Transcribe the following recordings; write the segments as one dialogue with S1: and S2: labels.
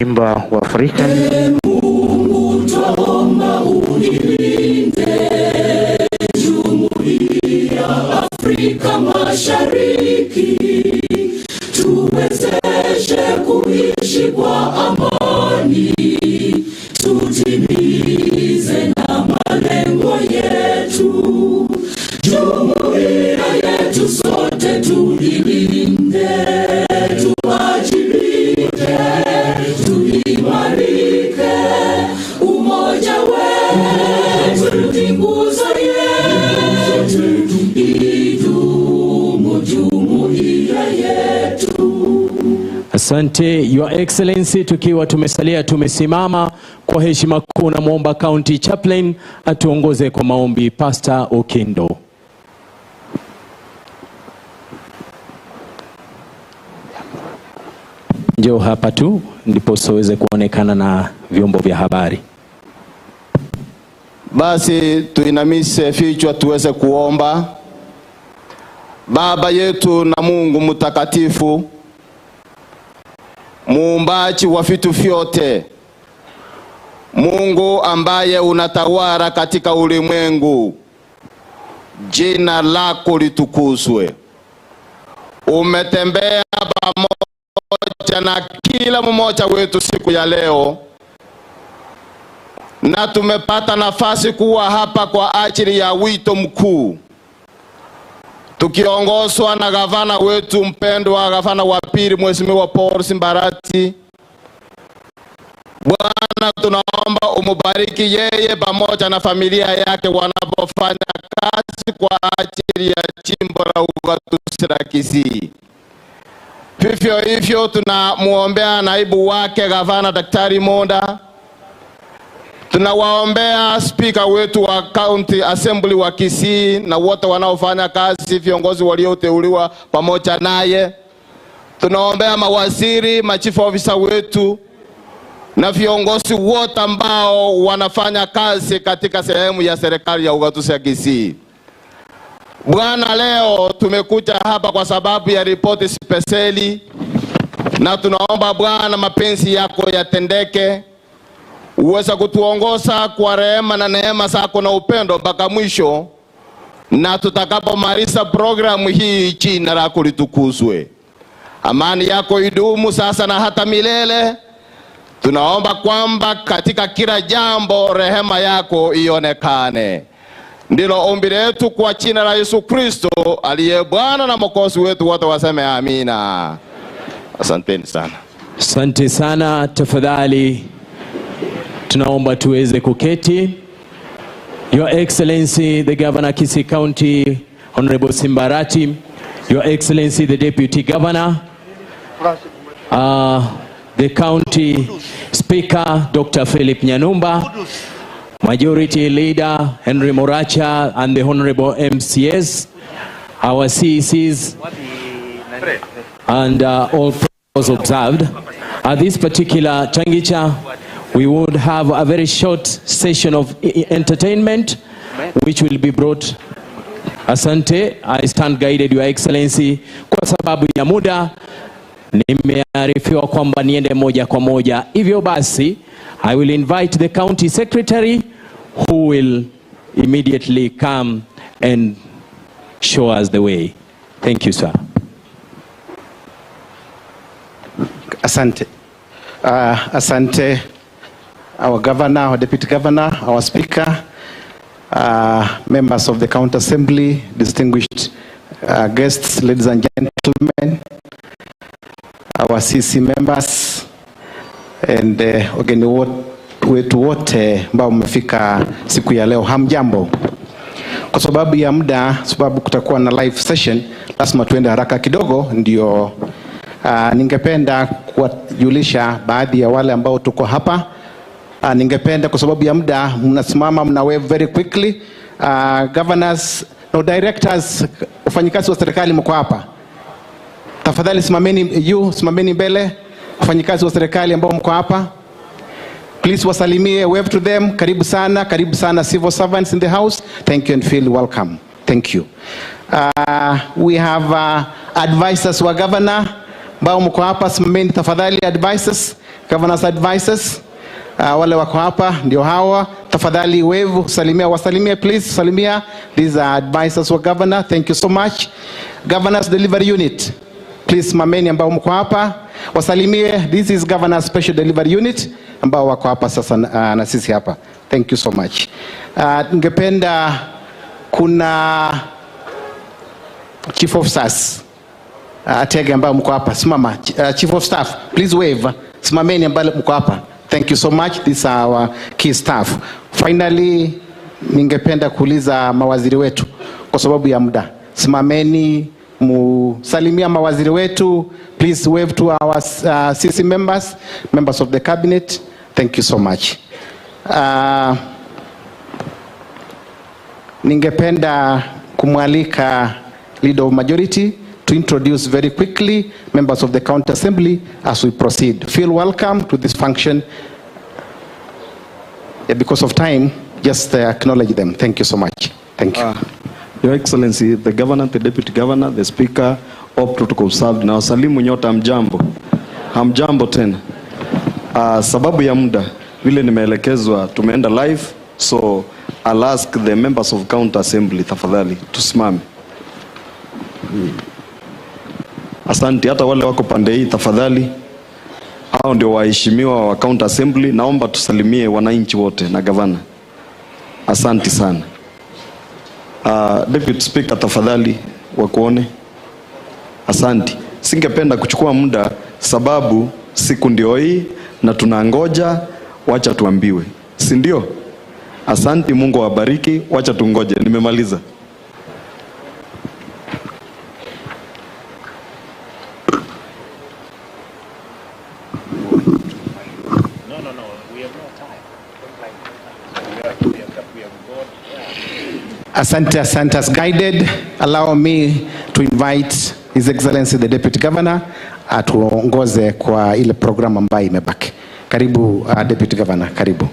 S1: Simba wa Afrika.
S2: Mungu tuomba unilinde Jumuiya Afrika Mashariki, tuwezeshe kuishi kwa amani, tutimize na malengo yetu. Jumuiya yetu sote tuilinde, tuwajibike, tuimarike. Umoja wetu ni nguzo yetu, idumu jumuiya yetu.
S3: Asante Your Excellency, tukiwa tumesalia tumesimama kwa heshima kuu na muomba County Chaplain atuongoze kwa maombi. Pastor Okindo. Njoo hapa tu ndipo soweze kuonekana na vyombo vya habari.
S4: Basi tuinamise vichwa tuweze kuomba. Baba yetu na Mungu mtakatifu, muumbaji wa vitu vyote, Mungu ambaye unatawala katika ulimwengu, jina lako litukuzwe. Umetembea pamoja na kila mmoja wetu siku ya leo, na tumepata nafasi kuwa hapa kwa ajili ya wito mkuu, tukiongozwa na gavana wetu mpendwa, gavana wa pili Mheshimiwa Paul Simba Arati. Bwana, tunaomba umubariki yeye pamoja na familia yake wanapofanya kazi kwa ajili ya jimbo la ugatuzi la KISII. Vivyo hivyo tunamuombea naibu wake gavana Daktari Monda. Tunawaombea speaker wetu wa County Assembly wa KISII na wote wanaofanya kazi, viongozi walioteuliwa pamoja naye. Tunaombea mawaziri, machief officer wetu na viongozi wote ambao wanafanya kazi katika sehemu ya serikali ya ugatuzi ya KISII. Bwana, leo tumekuja hapa kwa sababu ya ripoti speseli, na tunaomba Bwana mapenzi yako yatendeke. Uweza kutuongoza kwa rehema na neema zako na upendo mpaka mwisho, na tutakapomaliza programu hii jina lako litukuzwe. Amani yako idumu sasa na hata milele. Tunaomba kwamba katika kila jambo rehema yako ionekane. Ndilo ombi letu kwa jina la Yesu Kristo aliye Bwana na Mwokozi wetu, wote waseme amina. Asanteni sana.
S3: Asante sana. Tafadhali tunaomba tuweze kuketi. Your Excellency the Governor KISII County Honorable Simba Arati, Your Excellency the Deputy Governor, the County Speaker Dr. Philip Nyanumba, Majority Leader Henry Moracha, and the Honorable MCS, our CECs, and all protocols observed. At this particular Changicha, we would have a very short session of entertainment which will be brought. Asante, I stand guided, Your Excellency. Kwa sababu ya muda nimearifiwa kwamba niende moja kwa moja. Hivyo basi, I will invite the County Secretary who will immediately come and show us the way. Thank you, sir.
S5: Asante. Asante, our Governor, our Deputy Governor, our Speaker, members of the County Assembly, distinguished guests, ladies and gentlemen, our CC members, and wageni wetu wote ambao mmefika siku ya leo, hamjambo. Kwa sababu ya muda, sababu kutakuwa na live session, lazima tuende haraka kidogo, ndio ningependa kuwajulisha baadhi ya wale ambao tuko hapa. Ningependa kwa sababu ya muda mnasimama mna wave very quickly. Governors, no directors, wafanyikazi wa serikali mko hapa. Tafadhali simameni mbele, wafanyikazi wa serikali ambao mko hapa. Please wasalimie, wave to them. Karibu sana civil servants in the house. Thank you and feel welcome. Thank you. We have advisors wa governor ambao mko hapa, simameni tafadhali advisors. Governor's advisors, wale wako hapa ndio hawa. Tafadhali wave, salimia, wasalimia please, salimia. These are advisors wa governor. Thank you so much. Governor's delivery unit, please mameni ambao mko hapa wasalimie. This is Governor's special delivery unit ambao wako hapa sasa na sisi hapa. Thank you so much. Ningependa kuna Chief of Staff Atege ambao mko hapa. Simama. Chief of Staff, please wave. Simameni ambao mko hapa. Thank you so much. These are our key staff. Finally, ningependa kuuliza mawaziri wetu kwa sababu ya muda. Simameni musalimia mawaziri wetu. Please wave to our CC members, members of the cabinet. Thank you so much. Ningependa kumwalika leader of majority to introduce very quickly members of the county assembly as we proceed. Feel welcome to this function. Because of time, just acknowledge them. Thank you so much. Thank you.
S1: Your Excellency, the Governor, the Deputy Governor, the Speaker, all protocol served. Na wasalimu nyote hamjambo. Hamjambo tena. Sababu ya muda, vile nimeelekezwa, tumeenda live, so I'll ask the members of county assembly, tafadhali, tusimame. Asante, hata wale wako pande hii, tafadhali. Hao ndio waheshimiwa wa county assembly, naomba tusalimie wananchi wote na governor. Asante sana. Deputy Speaker, tafadhali wakuone. Asante. Singependa kuchukua muda sababu siku ndio hii na tunangoja, wacha tuambiwe. Si ndio? Asante, Mungu awabariki, wacha tungoje. Nimemaliza.
S5: Asante, asante. As guided, allow me to invite His Excellency the Deputy Governor atuongoze kwa ile program ambayo imebaki. Karibu Deputy Governor, karibu.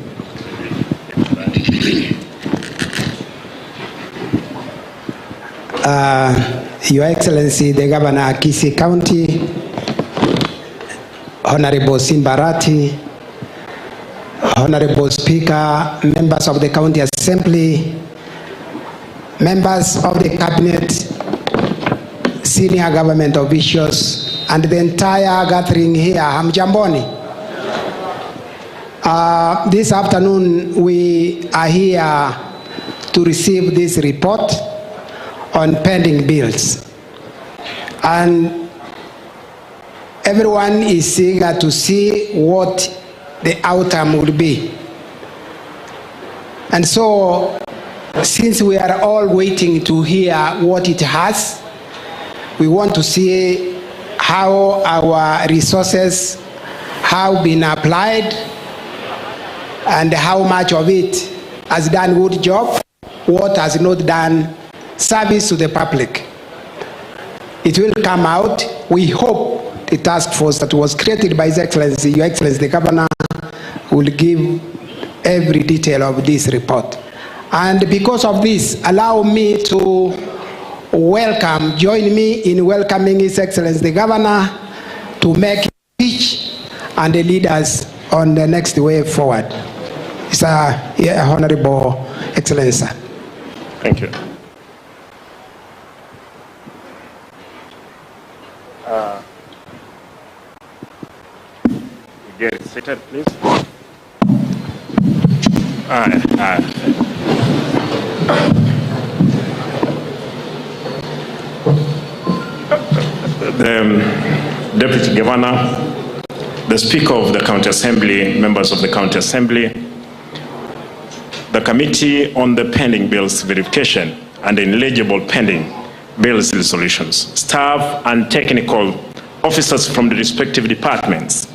S6: Your Excellency the Governor KISII County, Honorable Simba Arati, Honorable Speaker, members of the County Assembly, members of the Cabinet, senior government officials, and the entire gathering here, hamjamboni. This afternoon we are here to receive this report on pending bills. And everyone is eager to see what the outcome will be. And so, since we are all waiting to hear what it has, we want to see how our resources have been applied and how much of it has done good job, what has not done service to the public. It will come out. We hope the task force that was created by His Excellency, Your Excellency the Governor, will give every detail of this report. And because of this, allow me to welcome, join me in welcoming His Excellency the Governor to make a speech and lead us on the next way forward. It's Honorable Excellency.
S7: Thank you. Get seated, please. The Deputy Governor, the Speaker of the County Assembly, members of the County Assembly, the Committee on the Pending Bills Verification and Ineligible Pending Bills Resolutions, staff and technical officers from the respective departments.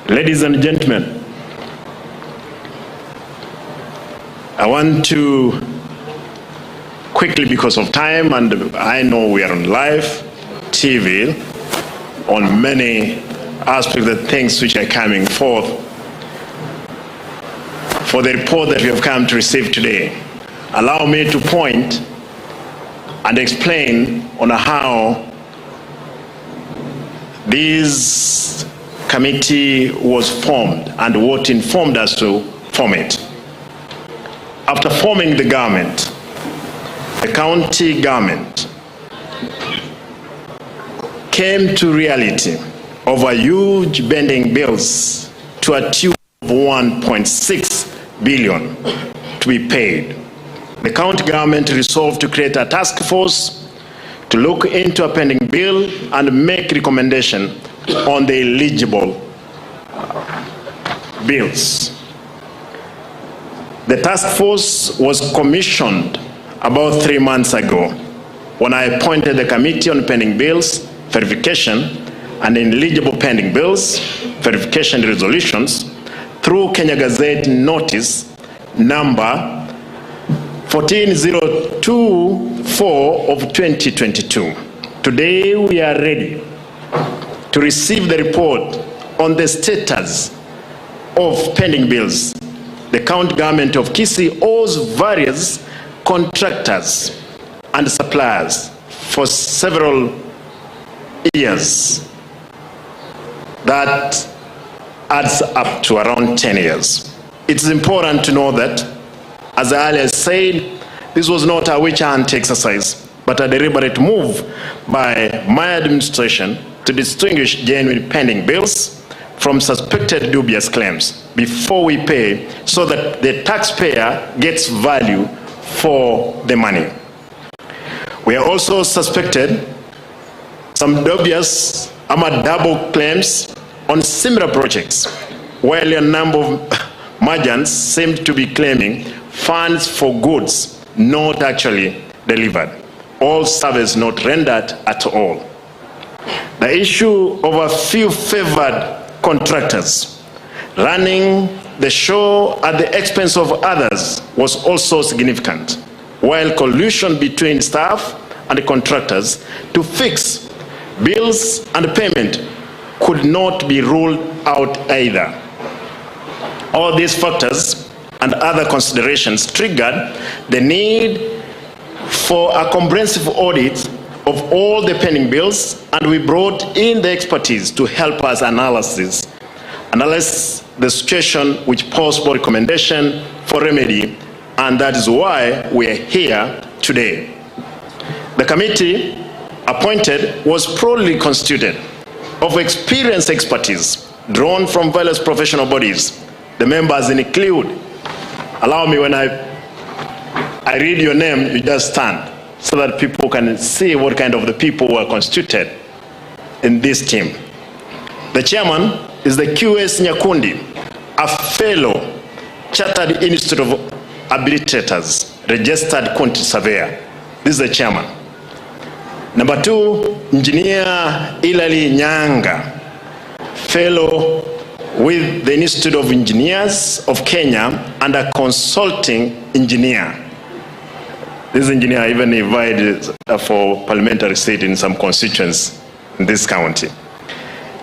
S7: Ladies and gentlemen, I want to quickly, because of time, and I know we are on live TV on many aspects of things which are coming forth for the report that we have come to receive today. Allow me to point and explain on how these committee was formed and what informed us to form it. After forming the government, the county government came to reality over huge pending bills to a tune of 1.6 billion to be paid. The county government resolved to create a task force to look into a pending bill and make recommendation on the eligible bills. The task force was commissioned about 3 months ago when I appointed the Committee on Pending Bills, Verification, and Ineligible Pending Bills, Verification Resolutions through Kenya Gazette Notice number 14024 of 2022. Today we are ready to receive the report on the status of pending bills. The county government of KISII owes various contractors and suppliers for several years. That adds up to around 10 years. It's important to know that, as I earlier said, this was not a witch hunt exercise, but a deliberate move by my administration to distinguish genuine pending bills from suspected dubious claims before we pay, so that the taxpayer gets value for the money. We are also suspected some dubious double claims on similar projects, while a number of merchants seem to be claiming funds for goods not actually delivered, all service not rendered at all. The issue of a few favored contractors running the show at the expense of others was also significant, while collusion between staff and contractors to fix bills and payment could not be ruled out either. All these factors and other considerations triggered the need for a comprehensive audit of all the pending bills, and we brought in the expertise to help us analyze the situation with possible recommendation for remedy, and that is why we are here today. The committee appointed was properly constituted of experienced expertise drawn from various professional bodies. The members include, allow me, when I read your name, you just stand so that people can see what kind of the people were constituted in this team. The chairman is the QS Nyakundi, a fellow Chartered Institute of Habilitators, registered quantity surveyor. This is the chairman. Number 2, Engineer Ilali Nyanga, fellow with the Institute of Engineers of Kenya and a consulting engineer. This engineer even invited for parliamentary seat in some constituents in this county.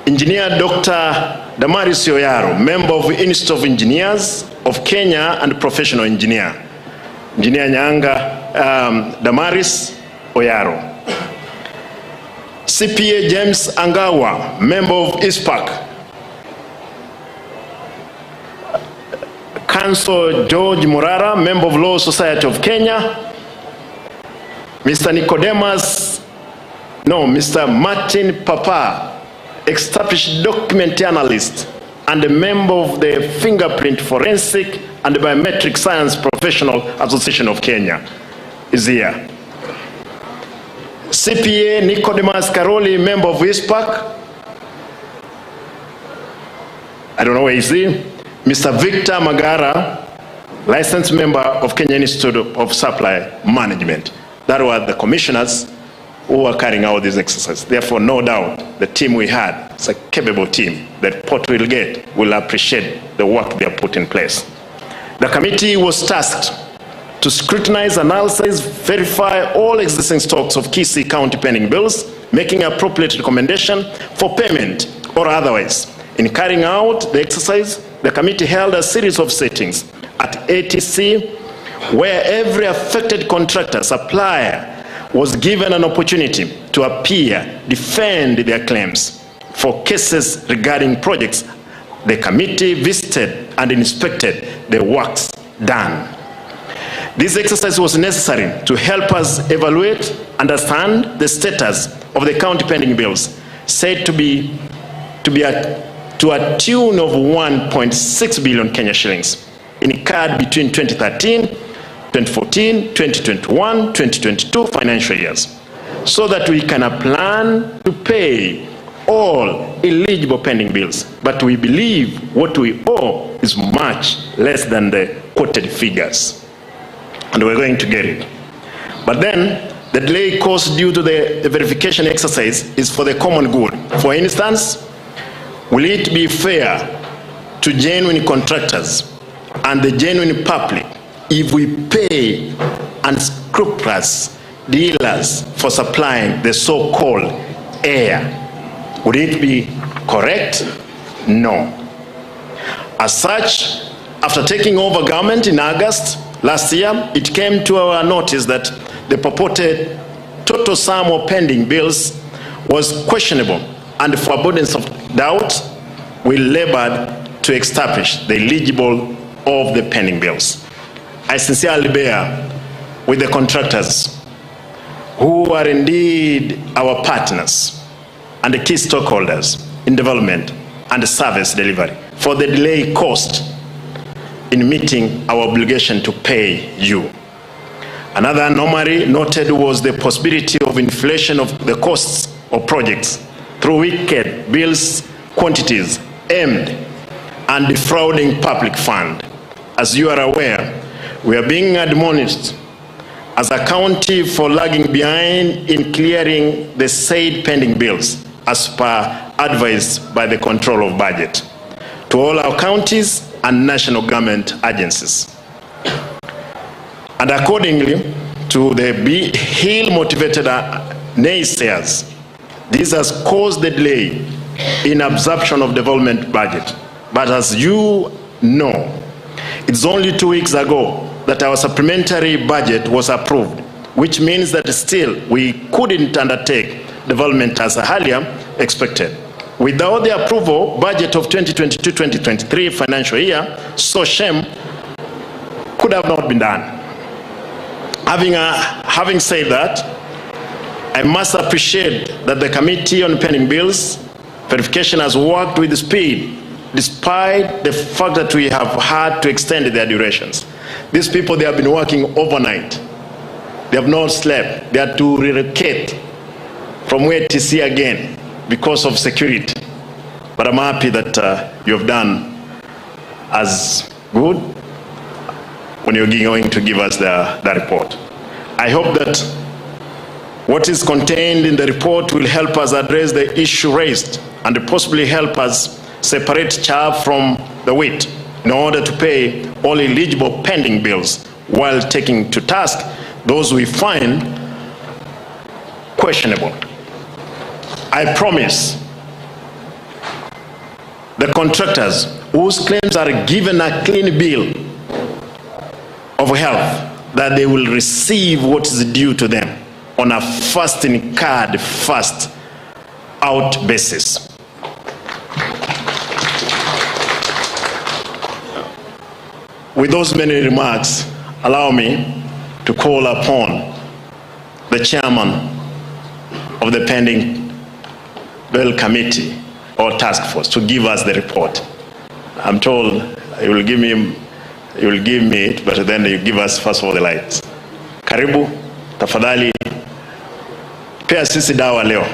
S7: Engineer Dr. Damaris Oyaro, member of the Institute of Engineers of Kenya and professional engineer. Engineer Nyanga Damaris Oyaro. CPA James Angawa, member of ISPAC. Counsel George Murara, member of Law Society of Kenya. Mr. Martin Papa, established document analyst and a member of the Fingerprint Forensic and Biometric Science Professional Association of Kenya, is here. CPA Nicodemus Karoli, member of ISPAC. I don't know where is he. Mr. Victor Magara, licensed member of Kenya Institute of Supply Management. That were the commissioners who were carrying out this exercise. Therefore, no doubt, the team we had is a capable team that Port will get will appreciate the work they have put in place. The committee was tasked to scrutinize, analyze, verify all existing stocks of KISII county pending bills, making appropriate recommendation for payment or otherwise. In carrying out the exercise, the committee held a series of sittings at ATC where every affected contractor, supplier, was given an opportunity to appear, defend their claims. for cases regarding projects, the committee visited and inspected the works done. This exercise was necessary to help us evaluate, understand the status of the county pending bills, said to be to a tune of 1.6 billion Kenya shillings, incurred between 2013, 2014, 2021, 2022 financial years, so that we can plan to pay all eligible pending bills. But we believe what we owe is much less than the quoted figures, and we're going to get it. But then the delay caused due to the verification exercise is for the common good. For instance, will it be fair to genuine contractors and the genuine public if we pay unscrupulous dealers for supplying the so-called air? Would it be correct? No. As such, after taking over government in August last year, it came to our notice that the purported total sum of pending bills was questionable, and for avoidance of doubt, we labored to establish the eligible of the pending bills. I sincerely bear with the contractors who are indeed our partners and the key stakeholders in development and service delivery for the delay caused in meeting our obligation to pay you. Another anomaly noted was the possibility of inflation of the costs of projects through wicked bills quantities aimed and defrauding public fund. As you are aware, we are being admonished as a county for lagging behind in clearing the said pending bills as per advice by the Control of Budget to all our counties and national government agencies. And accordingly to the ill-motivated naysayers, this has caused the delay in absorption of development budget. But as you know, it's only 2 weeks ago that our supplementary budget was approved, which means that still we couldn't undertake development as earlier expected. Without the approval budget of 2022-2023 financial year, so shame could have not been done. Having said that, I must appreciate that the Committee on Pending Bills Verification has worked with speed, despite the fact that we have had to extend their durations. These people, they have been working overnight. They have not slept. They had to relocate from where to see again because of security. But I'm happy that you have done as good when you're going to give us the report. I hope that what is contained in the report will help us address the issue raised and possibly help us separate chaff from the wheat in order to pay all eligible pending bills while taking to task those we find questionable. I promise the contractors whose claims are given a clean bill of health that they will receive what is due to them on a first incurred, first out basis. With those many remarks, allow me to call upon the chairman of the pending bill committee or task force to give us the report. I'm told he will give me it, but then you give us first of all the lights. Karibu, tafadhali, pea sisi dawa leo.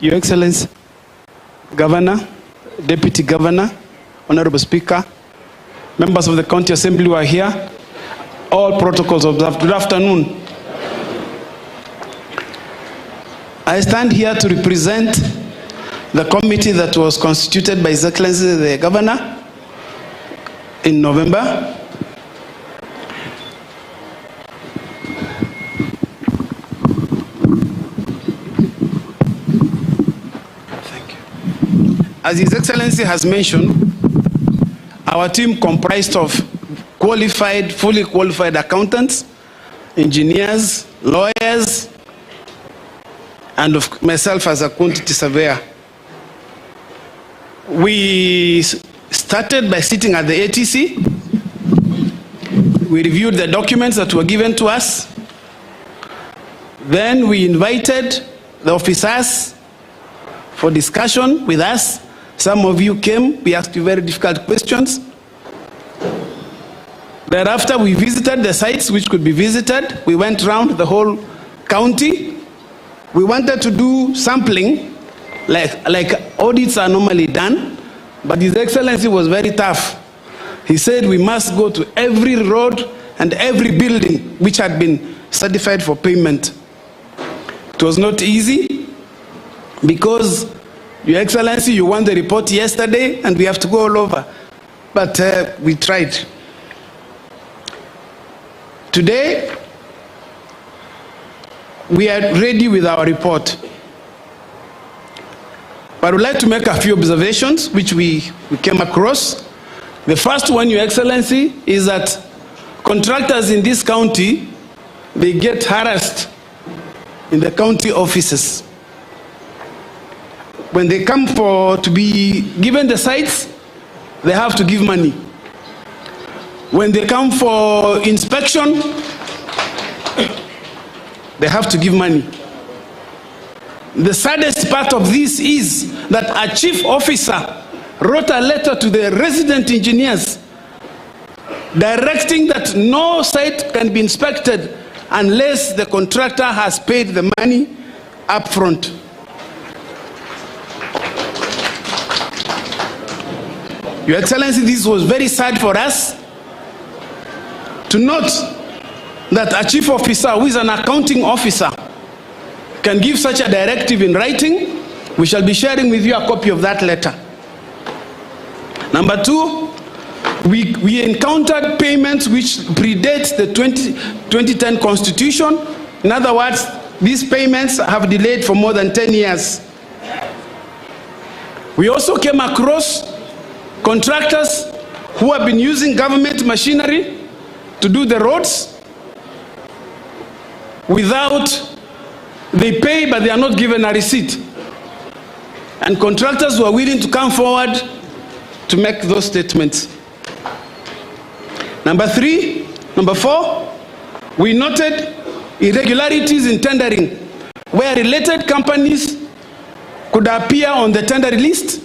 S6: Your Excellency, Governor, Deputy Governor, Honorable Speaker, members of the County Assembly who are here, all protocols observed. Good afternoon. I stand here to represent the committee that was constituted by His Excellency the Governor in November. Thank you. As His Excellency has mentioned,
S8: our team comprised of qualified, fully qualified accountants, engineers, lawyers, and of myself as a quantity surveyor. We started by sitting at the ATC. We reviewed the documents that were given to us. Then we invited the officers for discussion with us. Some of you came, we asked you very difficult questions. Thereafter, we visited the sites which could be visited. We went around the whole county. We wanted to do sampling, like audits are normally done, but His Excellency was very tough. He said we must go to every road and every building which had been certified for payment. It was not easy because, Your Excellency, you won the report yesterday and we have to go all over. But we tried. Today, we are ready with our report. But I would like to make a few observations which we came across. The first one, Your Excellency, is that contractors in this county, they get harassed in the county offices. When they come to be given the sites, they have to give money. When they come for inspection, they have to give money. The saddest part of this is that a chief officer wrote a letter to the resident engineers directing that no site can be inspected unless the contractor has paid the money up front. Your Excellency, this was very sad for us to note that a chief officer who is an accounting officer can give such a directive in writing. We shall be sharing with you a copy of that letter. Number two, we encountered payments which predate the 2010 Constitution. In other words, these payments have delayed for more than 10 years. We also came across contractors who have been using government machinery to do the roads without, they pay but they are not given a receipt. And contractors who are willing to come forward to make those statements. Number four, we noted irregularities in tendering where related companies could appear on the tender list.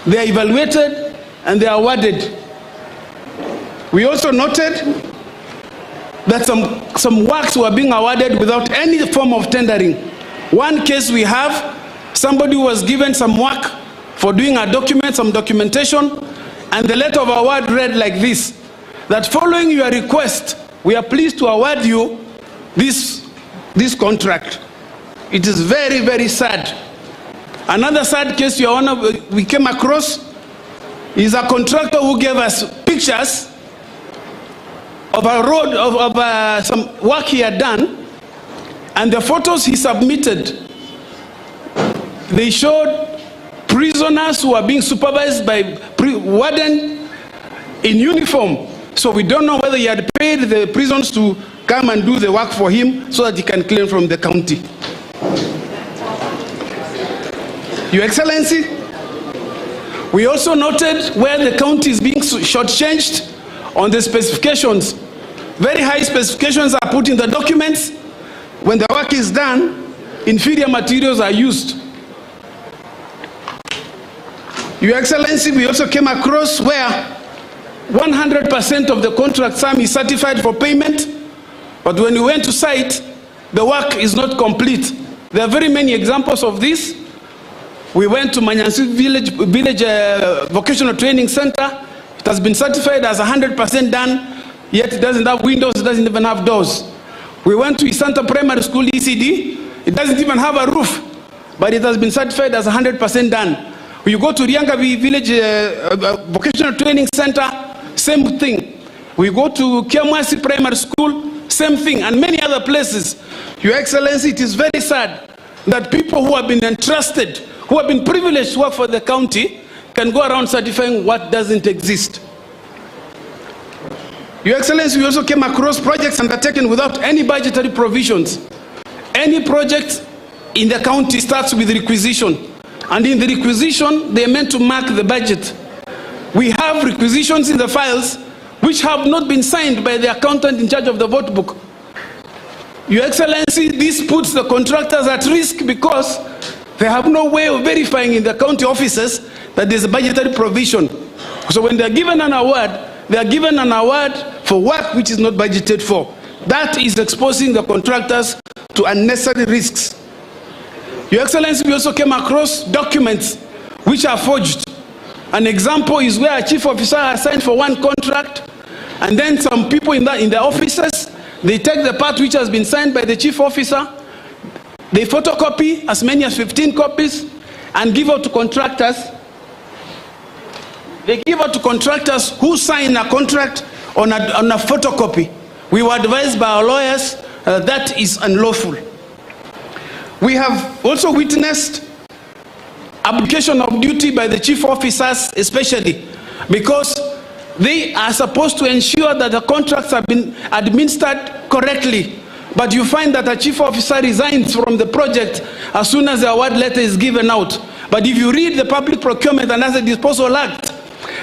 S8: They are evaluated and they are awarded. We also noted that some works were being awarded without any form of tendering. One case we have, somebody was given some work for doing a document, some documentation, and the letter of award read like this, that following your request, we are pleased to award you this contract. It is very, very sad. Another sad case, Your Honor, we came across is a contractor who gave us pictures of a road, of some work he had done, and the photos he submitted, they showed prisoners who are being supervised by warden in uniform. So we don't know whether he had paid the prisons to come and do the work for him so that he can claim from the county. Your Excellency, we also noted where the county is being shortchanged on the specifications. Very high specifications are put in the documents. When the work is done, inferior materials are used. Your Excellency, we also came across where 100% of the contract sum is certified for payment, but when we went to site, the work is not complete. There are very many examples of this. We went to Manyansi Village Vocational Training Center. It has been certified as 100% done, yet it doesn't have windows, it doesn't even have doors. We went to Isanta Primary School, ECD. It doesn't even have a roof, but it has been certified as 100% done. You go to Riangavi Village Vocational Training Center, same thing. We go to Kiamwasi Primary School, same thing, and many other places. Your Excellency, it is very sad that people who have been entrusted, who have been privileged to work for the county, can go around certifying what doesn't exist. Your Excellency, we also came across projects undertaken without any budgetary provisions. Any project in the county starts with requisition, and in the requisition, they are meant to mark the budget. We have requisitions in the files which have not been signed by the accountant in charge of the vote book. Your Excellency, this puts the contractors at risk because they have no way of verifying in the county offices that there's a budgetary provision. So when they're given an award, they are given an award for work which is not budgeted for. That is exposing the contractors to unnecessary risks. Your Excellency, we also came across documents which are forged. An example is where a chief officer has signed for one contract, and then some people in the offices, they take the part which has been signed by the chief officer, they photocopy as many as 15 copies and give out to contractors. They give out to contractors who sign a contract on a photocopy. We were advised by our lawyers that is unlawful. We have also witnessed abdication of duty by the chief officers, especially because they are supposed to ensure that the contracts have been administered correctly. But you find that a chief officer resigns from the project as soon as the award letter is given out. But if you read the Public Procurement and Asset Disposal Act,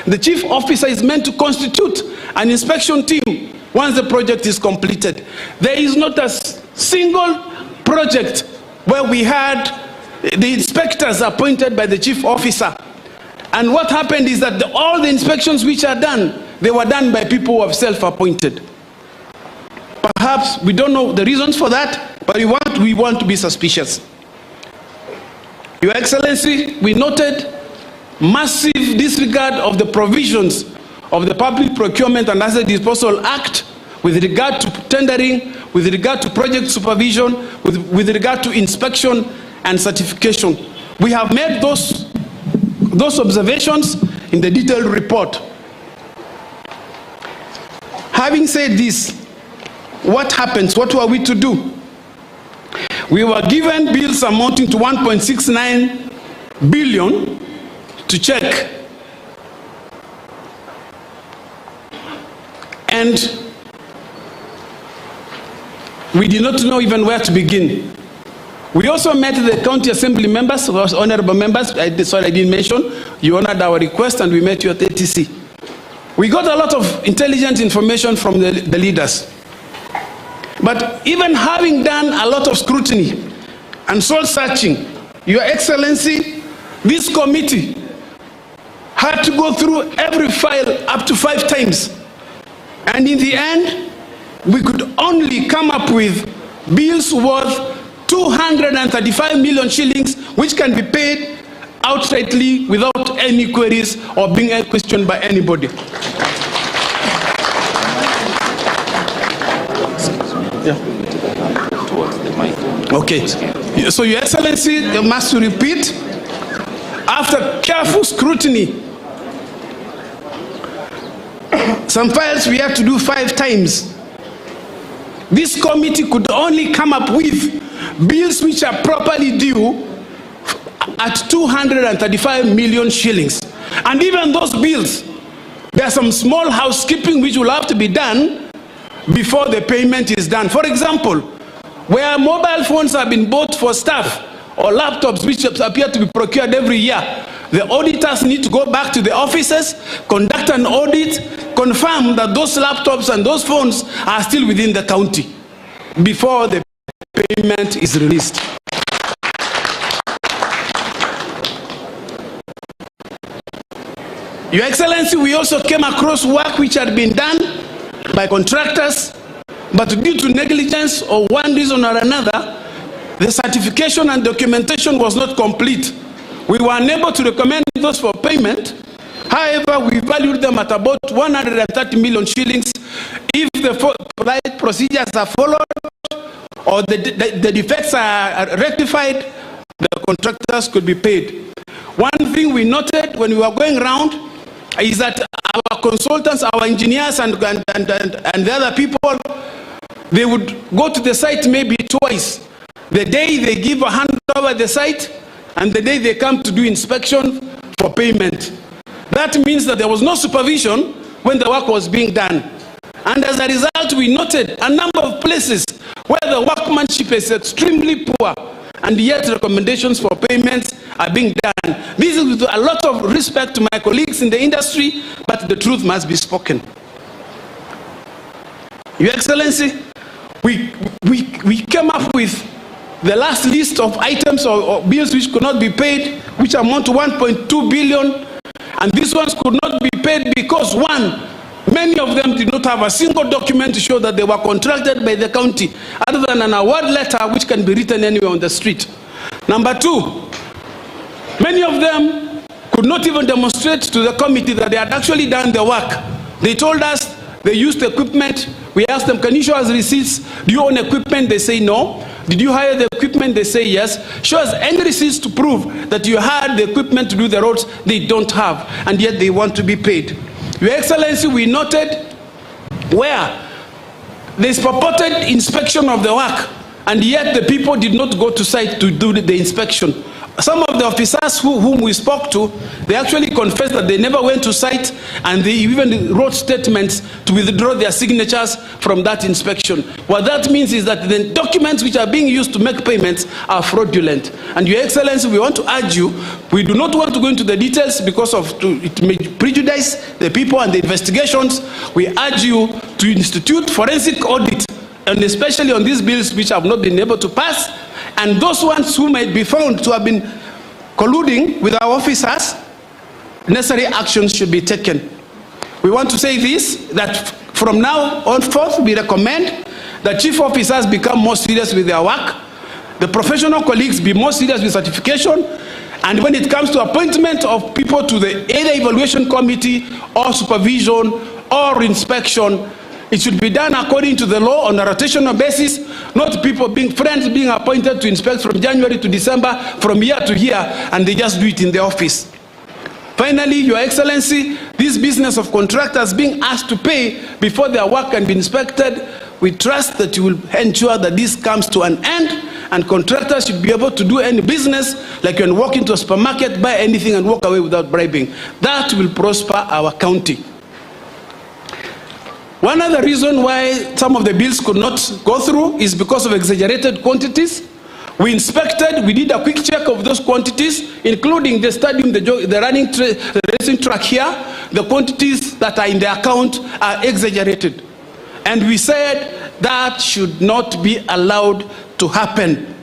S8: the chief officer is meant to constitute an inspection team once the project is completed. There is not a single project where we had the inspectors appointed by the chief officer. And what happened is that all the inspections which are done, they were done by people who have self-appointed. Perhaps we don't know the reasons for that, but we want to be suspicious. Your Excellency, we noted massive disregard of the provisions of the Public Procurement and Asset Disposal Act with regard to tendering, with regard to project supervision, with regard to inspection and certification. We have made those observations in the detailed report. Having said this, what happens? What were we to do? We were given bills amounting to 1.69 billion to check. And we did not know even where to begin. We also met the county assembly members, honorable members. Sorry, I didn't mention. You honored our request and we met you at ATC. We got a lot of intelligent information from the leaders. But even having done a lot of scrutiny and soul searching, Your Excellency, this committee had to go through every file up to 5 times. And in the end, we could only come up with bills worth 235 million shillings, which can be paid outrightly without any queries or being questioned by anybody. Yeah. Okay. So, Your Excellency, I must repeat, after careful scrutiny, some files we have to do 5 times. This committee could only come up with bills which are properly due at 235 million shillings. And even those bills, there are some small housekeeping which will have to be done before the payment is done. For example, where mobile phones have been bought for staff or laptops which appear to be procured every year, the auditors need to go back to the offices, conduct an audit, confirm that those laptops and those phones are still within the county before the payment is released. Your Excellency, we also came across work which had been done by contractors, but due to negligence or one reason or another, the certification and documentation was not complete. We were unable to recommend those for payment. However, we valued them at about 130 million shillings. If the right procedures are followed or the defects are rectified, the contractors could be paid. One thing we noted when we were going around is that our consultants, our engineers and the other people, they would go to the site maybe twice. The day they give a hand over the site and the day they come to do inspection for payment. That means that there was no supervision when the work was being done. And as a result, we noted a number of places where the workmanship is extremely poor, and yet recommendations for payments are being done. This is with a lot of respect to my colleagues in the industry, but the truth must be spoken. Your Excellency, we came up with the last list of items or bills which could not be paid, which amount to 1.2 billion, and these ones could not be paid because, one, many of them did not have a single document to show that they were contracted by the county, other than an award letter which can be written anywhere on the street. Number two, many of them could not even demonstrate to the committee that they had actually done the work. They told us they used equipment. We asked them, can you show us receipts? Do you own equipment? They say no. Did you hire the equipment? They say yes. Show us any receipts to prove that you had the equipment to do the roads. They don't have, and yet they want to be paid. Your Excellency, we noted where there's purported inspection of the work, and yet the people did not go to site to do the inspection. Some of the officers whom we spoke to, they actually confessed that they never went to site, and they even wrote statements to withdraw their signatures from that inspection. What that means is that the documents which are being used to make payments are fraudulent. And Your Excellency, we want to urge you, we do not want to go into the details because it may prejudice the people and the investigations. We urge you to institute forensic audit, and especially on these bills which have not been able to pass, and those ones who might be found to have been colluding with our officers, necessary actions should be taken. We want to say this, that from now on forth, we recommend that chief officers become more serious with their work, the professional colleagues be more serious with certification, and when it comes to appointment of people to the either evaluation committee or supervision or inspection, it should be done according to the law on a rotational basis, not people being appointed to inspect from January to December, from year to year, and they just do it in the office. Finally, Your Excellency, this business of contractors being asked to pay before their work can be inspected, we trust that you will ensure that this comes to an end, and contractors should be able to do any business, like you can walk into a supermarket, buy anything and walk away without bribing. That will prosper our county. One other reason why some of the bills could not go through is because of exaggerated quantities. We inspected, we did a quick check of those quantities, including the stadium, the racing track here. The quantities that are in the account are exaggerated. And we said that should not be allowed to happen.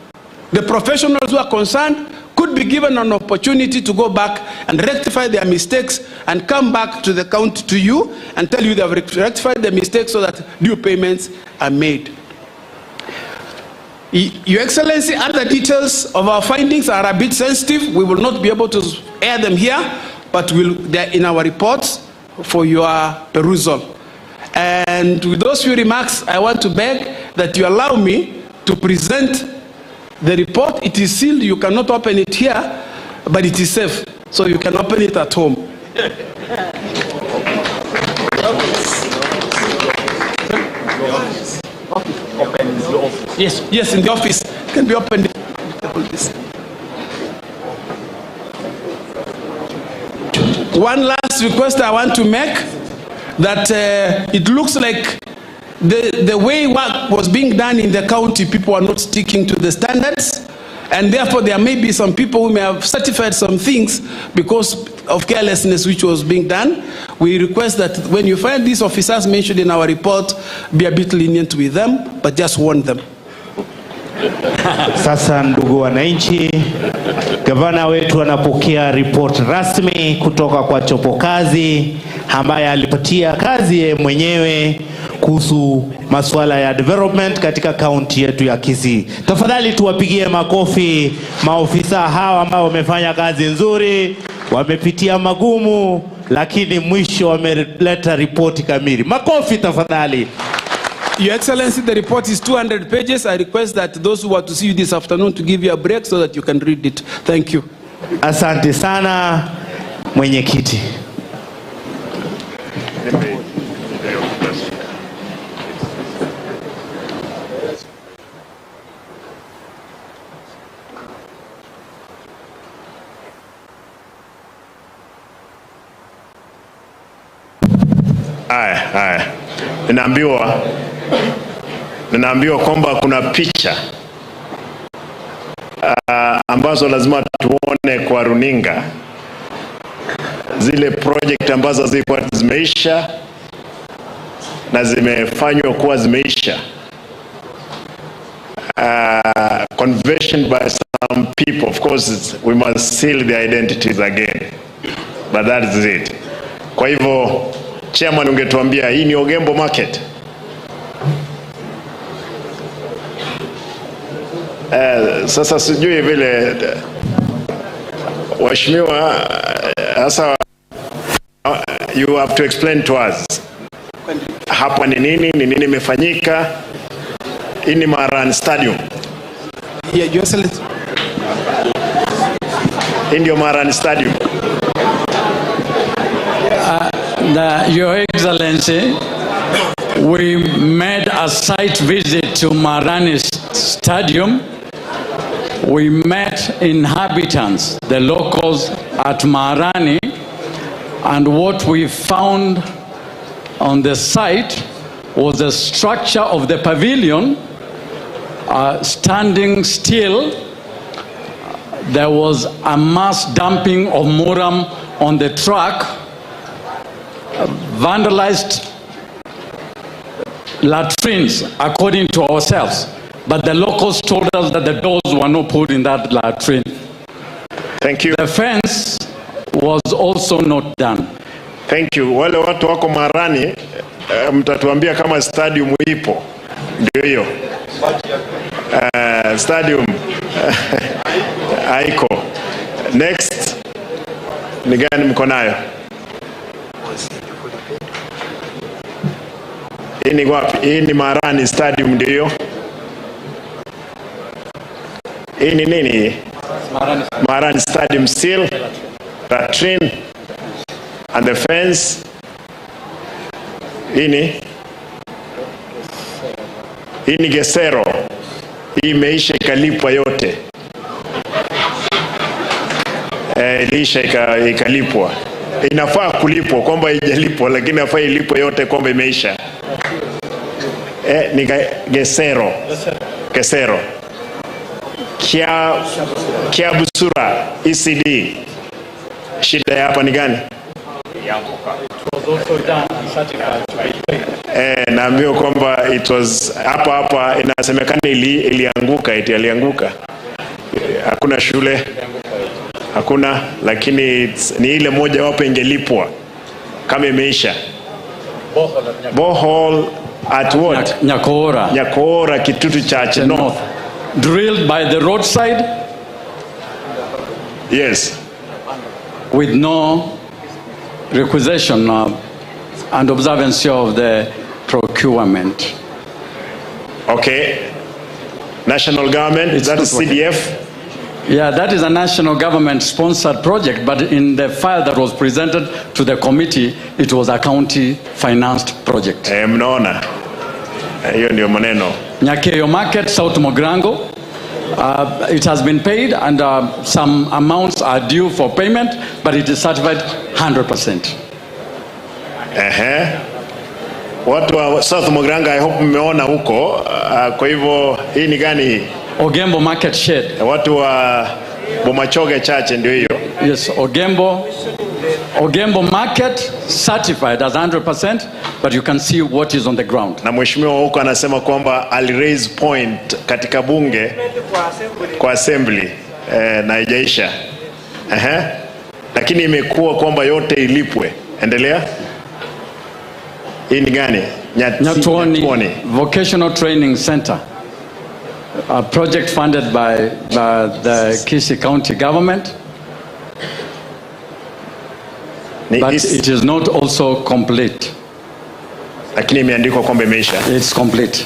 S8: The professionals who are concerned could be given an opportunity to go back and rectify their mistakes and come back to the county, to you, and tell you they have rectified their mistakes so that due payments are made. Your Excellency, other details of our findings are a bit sensitive. We will not be able to air them here, but they're in our reports for your perusal. And with those few remarks, I want to beg that you allow me to present the report. It is sealed, you cannot open it here, but it is safe, so you can open it at home. Yes, in the office. It can be opened. One last request I want to make, that it looks like the way work was being done in the county, people are not sticking to the standards, and therefore there may be some people who may have certified some things because of carelessness which was being done. We request that when you find these officers mentioned in our report, be a bit lenient with them, but just warn them.
S9: Sasa ndugu wananchi, gavana wetu anapokea report rasmi kutoka kwa chopokazi ambaye alipatia kazi ye mwenyewe kuhusu masuala ya development katika kaunti yetu ya Kisii. Tafadhali tuwapigie makofi maofisa hawa ambao wamefanya kazi nzuri, wamepitia magumu, lakini mwisho wameleta ripoti kamili. Makofi tafadhali.
S8: Your Excellency, the report is 200 pages. I request that those who are to see you this afternoon to give you a break so that you can read it. Thank you.
S9: Asante sana mwenyekiti.
S7: ninaambiwa kwamba kuna picha ambazo lazima tuone kwa runinga, zile project ambazo zilikuwa zimeisha na zimefanywa kuwa zimeisha. Conversion by some people, of course we must seal their identities again, but that is it. Kwa hivyo chairman, ungetuambia hii ni Ogembo Market? Sasa sijui vile waheshimiwa, sasa you have to explain to us hapa ni nini imefanyika. Hii ni Marani Stadium. Hii ndio Marani Stadium.
S10: Your Excellency, we made a site visit to Marani Stadium. We met inhabitants, the locals at Marani, and what we found on the site was the structure of the pavilion standing still. There was a mass dumping of muram on the track, vandalized latrines according to ourselves, but the locals told us that the doors were not put in that latrine.
S7: Thank you.
S10: The fence was also not done.
S7: Thank you. Wale watu wako Marani, mtatuambia kama stadium ipo. Ndio hiyo. Stadium haiko. Next ni gani mko nayo? Hii ni wapi? Hii ni Marani Stadium ndio. Hii ni nini? Marani Stadium still, latrine and the fence. Hii ni Gesero. Hii imeisha ikalipwa yote. Ilisha ikalipwa. Inafaa kulipwa kwamba haijalipwa, lakini inafaa ilipwe yote kwamba imeisha. Ni Gesero. Gesero. Kia Busura ECD. Shida hapa ni gani? Naambiwa kwamba it was hapa inasemekana ilianguka, ilianguka. Hakuna shule, hakuna, lakini ni ile moja wapo ingelipwa kama imeisha. Borehole at what? Nyakora Kitutu Church North.
S10: Drilled by the roadside?
S7: Yes.
S10: With no requisition and observance of the procurement.
S7: Okay. National government, is that a CDF?
S10: Yeah, that is a national government sponsored project, but in the file that was presented to the committee, it was a county financed project.
S7: Mnaona. Hiyo ndio maneno.
S10: Nyakeyo Market, South Mogrango. It has been paid and some amounts are due for payment, but it is certified 100%.
S7: Watu wa South Mogrango, I hope mmeona huko. Kwa hivyo hii ni gani hii?
S10: Ogembo Market Shed.
S7: Watu wa Bomachoge Church ndio hiyo.
S10: Yes, Ogembo Market certified as 100%, but you can see what is on the ground.
S7: Na mheshimiwa huko anasema kwamba ali raise point katika bunge kwa assembly na haijaisha. Lakini imekuwa kwamba yote ilipwe. Endelea. Hii ni gani?
S10: Nyatuoni Vocational Training Center. A project funded by the KISII County government. But it is not also complete.
S7: Lakini imeandikwa kwamba imeisha.
S10: It's complete.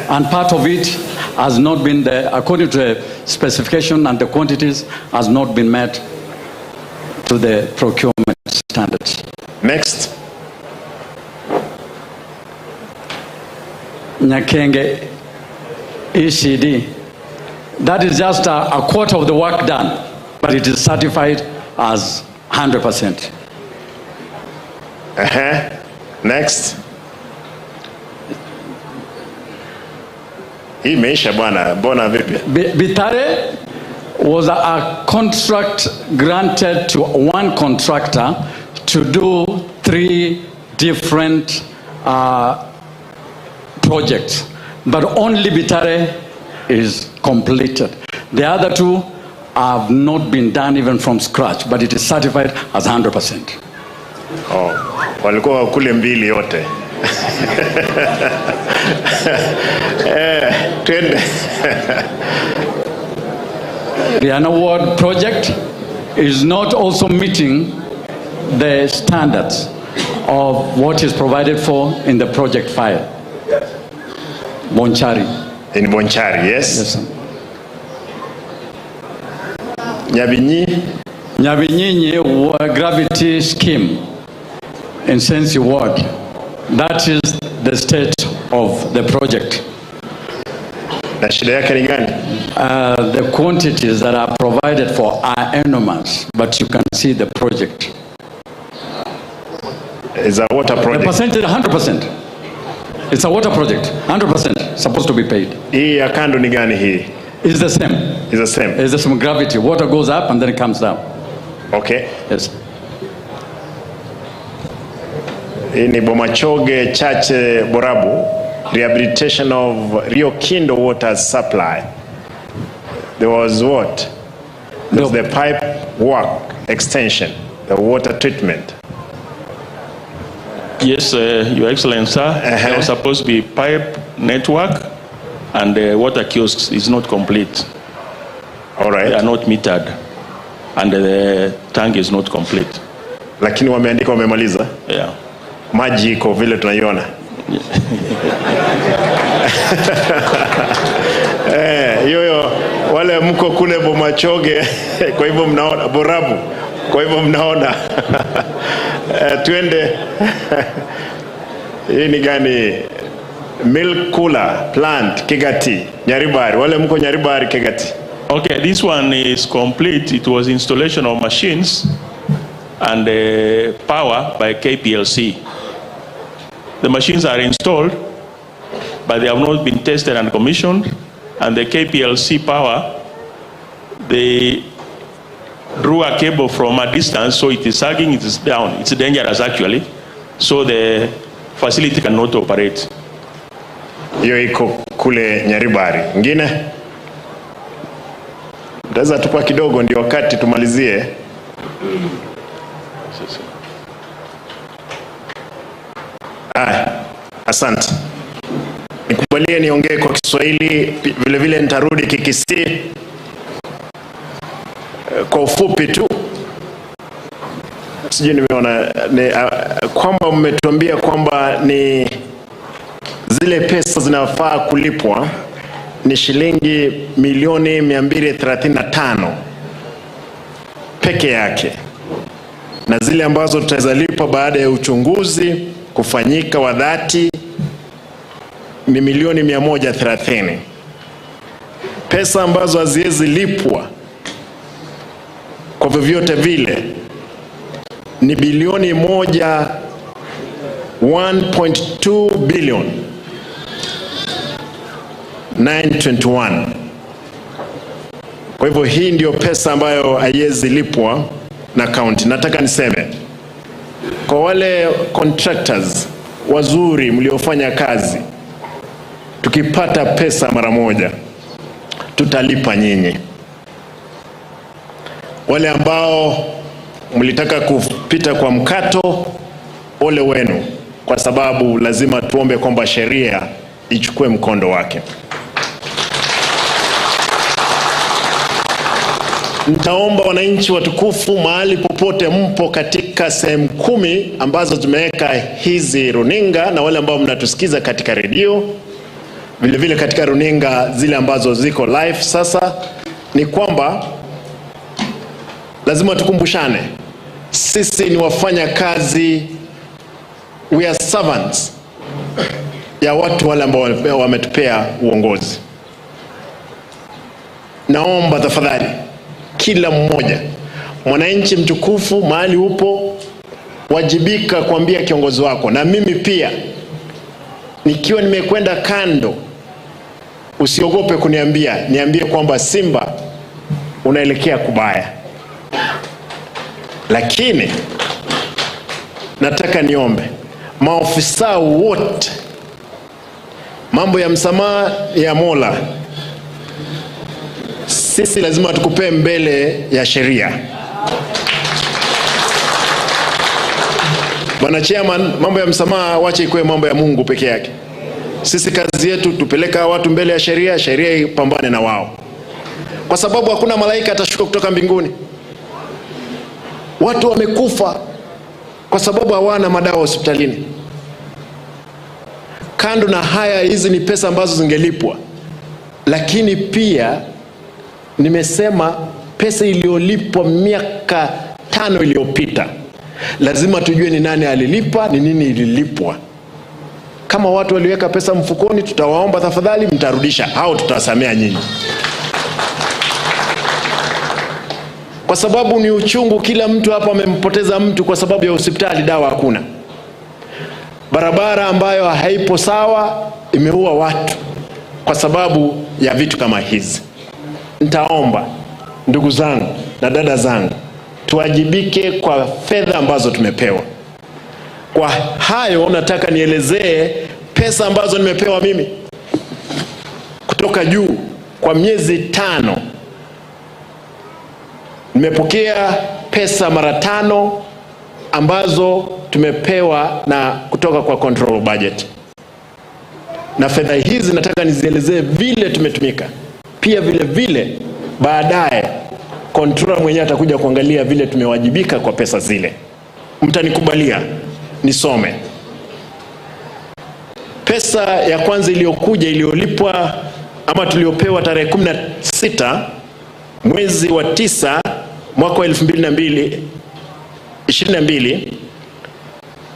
S10: And part of it has not been there, according to the specification and the quantities, has not been met to the procurement standards.
S7: Next.
S10: Nyakenge ECD. That is just a quarter of the work done, but it is certified as 100%.
S7: Next. Hii imeisha bwana, mbona vipi?
S10: Bitare was a contract granted to one contractor to do 3 different projects, but only Bitare is completed. The other 2 have not been done even from scratch, but it is certified as 100%.
S7: Oh, walikuwa kule mbili yote. Twende.
S10: The award project is not also meeting the standards of what is provided for in the project file. Bonchari.
S7: In Bonchari, yes?
S10: Yes, sir.
S7: Nyabinyi
S10: gravity scheme in Sensi Ward. That is the state of the project.
S7: Na shida yake ni gani?
S10: The quantities that are provided for are enormous, but you can see the project.
S7: Is a water project.
S10: The percentage 100%. It's a water project, 100% supposed to be paid.
S7: Hii ya kando ni gani hii?
S10: It's the same.
S7: It's the same.
S10: It's the same gravity. Water goes up and then it comes down.
S7: Okay.
S10: Yes.
S7: Hii ni Bomachoge Chache Borabu, rehabilitation of Rio Kindo water supply. There was what? There was the pipe work extension, the water treatment.
S11: Yes, Your Excellency, sir. There was supposed to be pipe network, and the water kiosks is not complete.
S7: All right.
S11: They are not metered, and the tank is not complete.
S7: Lakini wameandika wamemaliza?
S11: Yeah.
S7: Maji iko vile tunaiona. Yoyo wale mko kule Bomachoge, kwa hivyo mnaona Borabu, kwa hivyo mnaona. Twende. Hii ni gani? Milk cooler plant Kegati, Nyaribari. Wale mko Nyaribari Kegati.
S11: Okay, this one is complete. It was installation of machines and power by KPLC. The machines are installed, but they have not been tested and commissioned. And the KPLC power, they drew a cable from a distance, so it is sagging, it is down. It's dangerous actually. So the facility cannot operate.
S7: Hiyo iko kule Nyaribari. Ngine? Mtaweza tupa kidogo ndio wakati tumalizie. Asante. Nikubalie niongee kwa Kiswahili, vile vile nitarudi KISII. Kwa ufupi tu. Sijui nimeona kwamba mmetuambia kwamba ni zile pesa zinafaa kulipwa ni shilingi milioni 235 peke yake, na zile ambazo tutazalipa baada ya uchunguzi kufanyika wa dhati ni milioni 130. Pesa ambazo haziwezi lipwa kwa vyovyote vile ni bilioni 1.2 billion 921. Kwa hivyo hii ndio pesa ambayo haiwezi lipwa na county. Nataka niseme kwa wale contractors wazuri mliofanya kazi, tukipata pesa mara moja tutalipa nyinyi. Wale ambao mlitaka kupita kwa mkato, ole wenu, kwa sababu lazima tuombe kwamba sheria ichukue mkondo wake. Nitaomba wananchi watukufu mahali popote mpo katika sehemu 10 ambazo tumeweka hizi runinga, na wale ambao mnatusikiza katika redio, vile vile katika runinga zile ambazo ziko live sasa, ni kwamba lazima tukumbushane, sisi ni wafanya kazi, we are servants ya watu wale ambao wametupea uongozi. Naomba tafadhali kila mmoja, mwananchi mtukufu mahali upo, wajibika kuambia kiongozi wako, na mimi pia nikiwa nimekwenda kando
S12: usiogope kuniambia, niambie kwamba Simba unaelekea kubaya. Lakini nataka niombe maofisa wote, mambo ya msamaha ya Mola, sisi lazima tukupe mbele ya sheria. Bwana Chairman, mambo ya msamaha wache ikuwe mambo ya Mungu peke yake. Sisi kazi yetu tupeleka watu mbele ya sheria, sheria ipambane na wao. Kwa sababu hakuna malaika atashuka kutoka mbinguni. Watu wamekufa kwa sababu hawana madawa hospitalini. Kando na haya, hizi ni pesa ambazo zingelipwa. Lakini pia nimesema pesa iliyolipwa miaka 5 iliyopita, lazima tujue ni nani alilipa, ni nini ililipwa. Kama watu waliweka pesa mfukoni, tutawaomba tafadhali mtarudisha, hao tutasamea nyinyi. Kwa sababu ni uchungu, kila mtu hapa amempoteza mtu kwa sababu ya hospitali, dawa hakuna. Barabara ambayo haipo sawa imeua watu kwa sababu ya vitu kama hizi. Nitaomba ndugu zangu na dada zangu, tuwajibike kwa fedha ambazo tumepewa. Kwa hayo nataka nielezee pesa ambazo nimepewa mimi kutoka juu. Kwa miezi 5 nimepokea pesa mara 5 ambazo tumepewa na kutoka kwa control budget. Na fedha hizi nataka nizielezee vile tumetumika. Pia vile baadaye controller mwenyewe atakuja kuangalia vile tumewajibika kwa pesa zile. Mtanikubalia nisome. Pesa ya kwanza iliyokuja, iliyolipwa ama tuliopewa tarehe 16 mwezi wa 9 mwaka wa 2022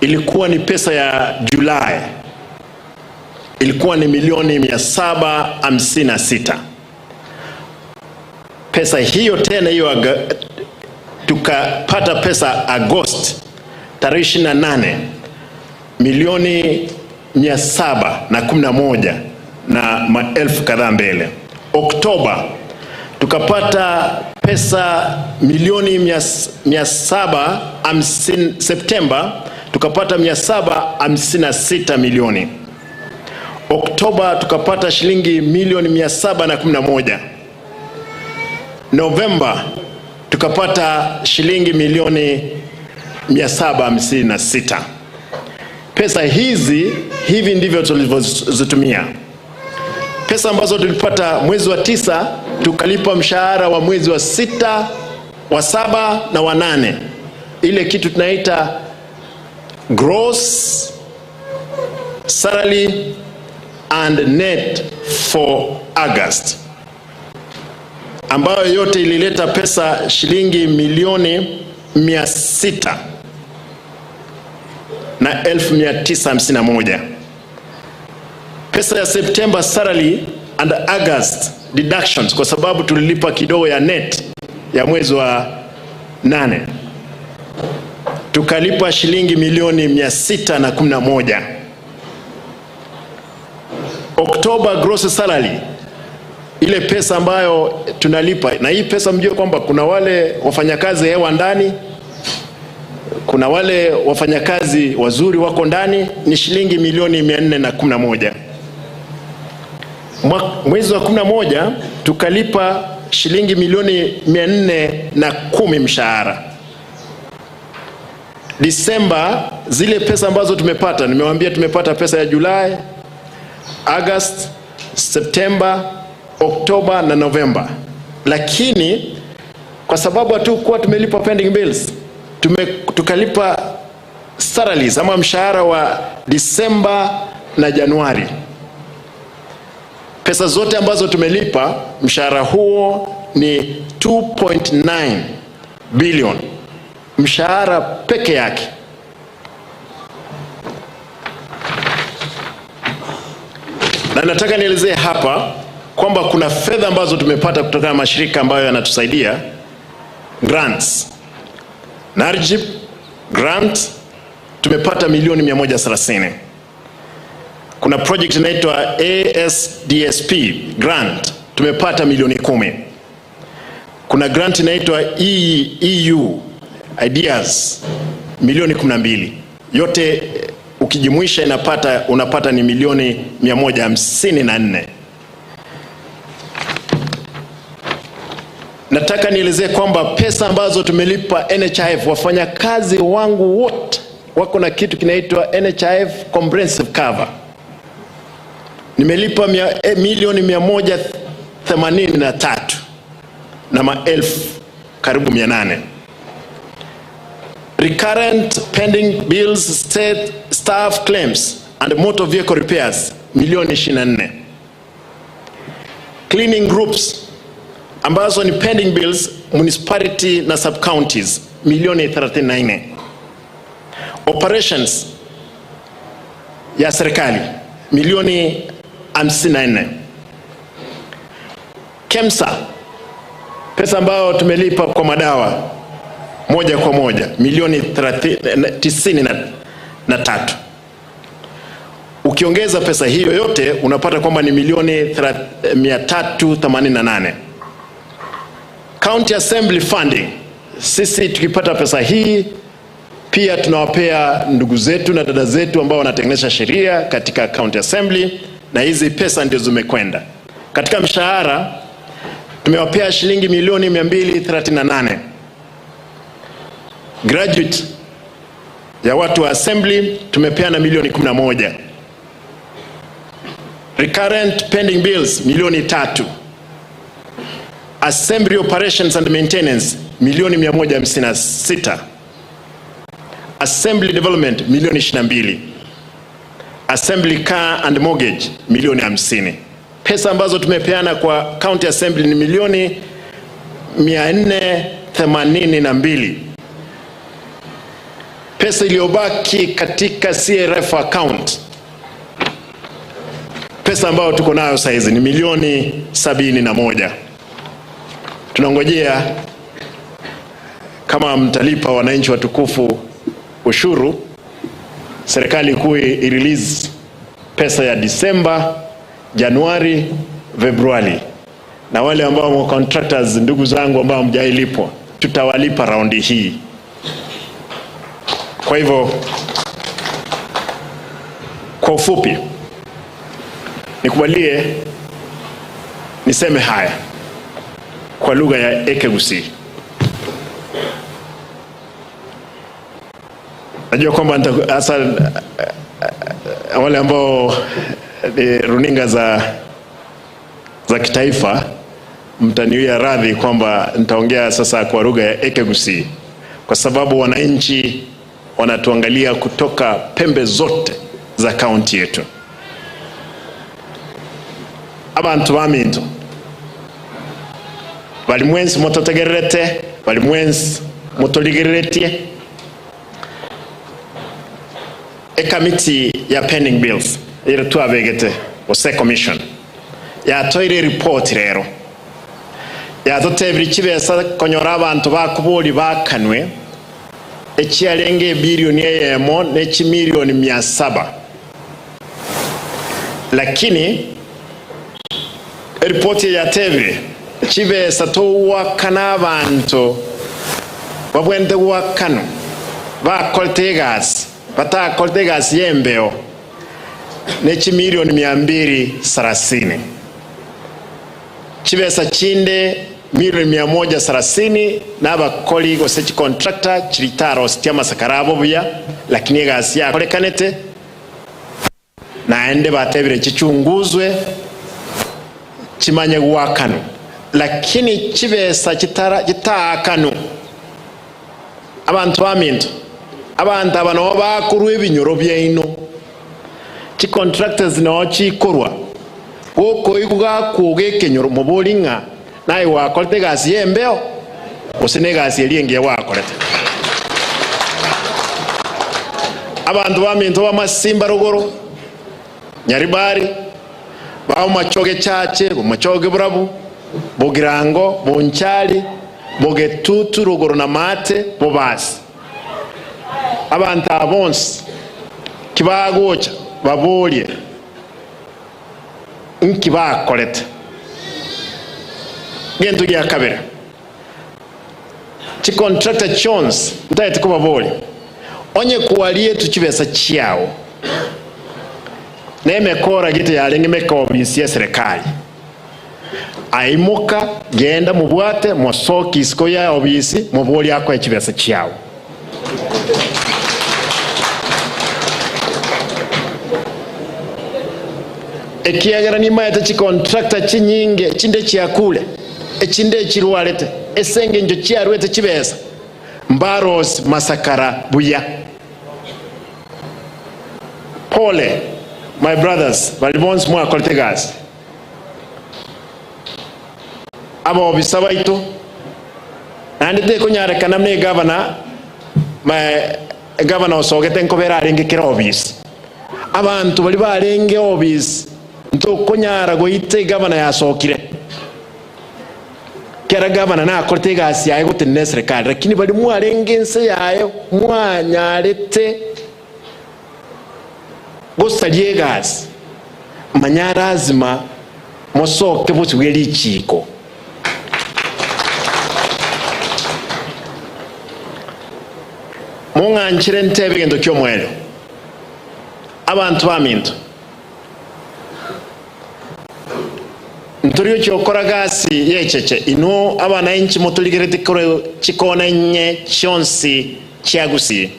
S12: ilikuwa ni pesa ya Julai. Ilikuwa ni milioni 756. Pesa hiyo tena hiyo tukapata pesa Agosti tarehe 28 milioni 711 na maelfu kadhaa mbele. Oktoba tukapata pesa milioni 750. Septemba tukapata 756 milioni. Oktoba tukapata shilingi milioni 711. Novemba tukapata shilingi milioni 756. Pesa hizi hivi ndivyo tulivyozitumia. Pesa ambazo tulipata mwezi wa 9 tukalipa mshahara wa mwezi wa 6, wa 7 na wa 8. Ile kitu tunaita gross salary and net for August, ambayo yote ilileta pesa shilingi milioni 600 na 1951. Pesa ya September salary and August deductions, kwa sababu tulilipa kidogo ya net ya mwezi wa 8, tukalipa shilingi milioni 611. October gross salary, ile pesa ambayo tunalipa, na hii pesa mjue kwamba kuna wale wafanyakazi hewa ndani, kuna wale wafanyakazi wazuri wako ndani, ni shilingi milioni 411. Mwezi wa 11 tukalipa shilingi milioni 410 mshahara. Disemba zile pesa ambazo tumepata, nimewaambia tumepata pesa ya Julai, August, September, Oktoba na November. Lakini kwa sababu hatukuwa tumelipa pending bills, tukalipa salaries ama mshahara wa Disemba na Januari. Pesa zote ambazo tumelipa, mshahara huo ni 2.9 billion. Mshahara peke yake. Na nataka nielezee hapa kwamba kuna fedha ambazo tumepata kutoka mashirika ambayo yanatusaidia, grants. Narjib grant tumepata milioni 130. Kuna project inaitwa ASDSP grant, tumepata milioni 10. Kuna grant inaitwa EU Ideas milioni 12. Yote ukijumuisha unapata ni milioni 154. Nataka nielezee kwamba pesa ambazo tumelipa NHIF, wafanyakazi wangu wote wako na kitu kinaitwa NHIF comprehensive cover. Nimelipa milioni 183 na maelfu karibu 800. Recurrent pending bills, state staff claims and motor vehicle repairs milioni 24. Cleaning groups ambazo ni pending bills municipality na sub counties milioni 34. Operations ya serikali milioni 54. KEMSA, pesa ambayo tumelipa kwa madawa moja kwa moja milioni 93. Ukiongeza pesa hiyo yote unapata kwamba ni milioni 388. County Assembly funding, sisi tukipata pesa hii pia tunawapea ndugu zetu na dada zetu ambao wanatengeneza sheria katika County Assembly, na hizi pesa ndio zimekwenda. Katika mshahara tumewapea shilingi milioni 238. Graduate ya watu wa Assembly tumepeana milioni 11. Recurrent pending bills milioni 3. Assembly operations and maintenance milioni 156. Assembly development milioni 22. Assembly car and mortgage milioni 50. Pesa ambazo tumepeana kwa County Assembly ni milioni 482. Pesa iliyobaki katika CRF account, pesa ambayo tuko nayo saizi ni milioni 71. Tunangojea kama mtalipa wananchi watukufu ushuru, serikali kuu i-release pesa ya Disemba, Januari, Februari. Na wale ambao contractors, ndugu zangu ambao mjailipwa, tutawalipa raundi hii. Kwa hivyo, kwa ufupi, nikubalie niseme haya kwa lugha ya Gusii. Najua kwamba hasa wale ambao runinga za kitaifa mtaniwia radhi kwamba nitaongea sasa kwa lugha ya Gusii, kwa sababu wananchi wanatuangalia kutoka pembe zote za kaunti yetu. Abantu baminto bali mwensi mototegerete, bali mwensi motoligeretie. Committee ya pending bills ira tuabegete ose commission ya toire report rero ya totebiri kibesa konyora abantu bakubuli bakanwe ekialenge bilioni yemo ne milioni 700. Lakini report ya tebiri kibesa towa kana abantu babwende wakano bakoltegas bata koltegas yembeo ne milioni 230. Kibesa chinde milioni 130 n'abakoli gose ki contractor chiritaro stiama sakarabo buya, lakini gasi ya kolekanete naende batebire kichunguzwe kimanye gwakano, lakini kibesa kitakano abantu baminto abantu abano bakuru ebinyoro byaino ki contractors no chikorwa oko iguga kugekenyoro mubolinga naye wakolete gasi yembeo usine gasi elienge wakolete. Abantu baminto ba Simba rugoro Nyaribari bao machoge chache bo machoge burabu bogirango bonchali bogetutu rugoro na mate bo basi abantu abonse kibagocha babolye nkibakorete gento gya kabere chi contractor chons ntayete kuba boli onye kuwalie tukibesa chiao nemekora gite yalenge mekobisi ya serikali aimuka genda mubwate mosoki isko ya obisi muboli yako ekibesa chiao ekiagera ni mayete chi contractor chinyinge chinde chiakule echinde chirwalete esenge njo chiarwete chibesa mbaros masakara buya pole my brothers balibons mwa koltegas aba obisaba ito andite kunyare kanamne governor governor osogete nkobera arenge kira obis abantu bali barenge obis nto kunyara goite governor yasokire kera governor na koltegas yaye gutene serikali lakini bali mwarengense yayo mwanyarete gosalie gas manyarazima mosoke butweli chiko munganchire ntebe gendo kyo mwelo abantu baminto nturiyo cyokora gasi yecheche ino abana inchi motuligerete kore chikona nye chonsi kya Gusii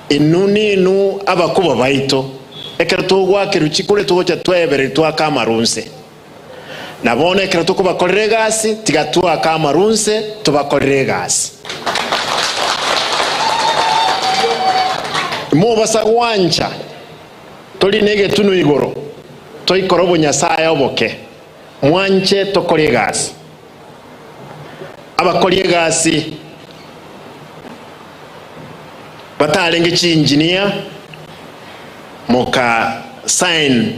S12: inuni inu abakuba baito ekera tugwa kiruchikule tugocha twebere twakamarunse nabone ekera tukuba koregasi tigatwa kamarunse tubakoregasi mo basa wancha toli nege tunu igoro toi korobo nyasaye oboke mwanche tokoregasi abakoregasi batalenge chi engineer moka sign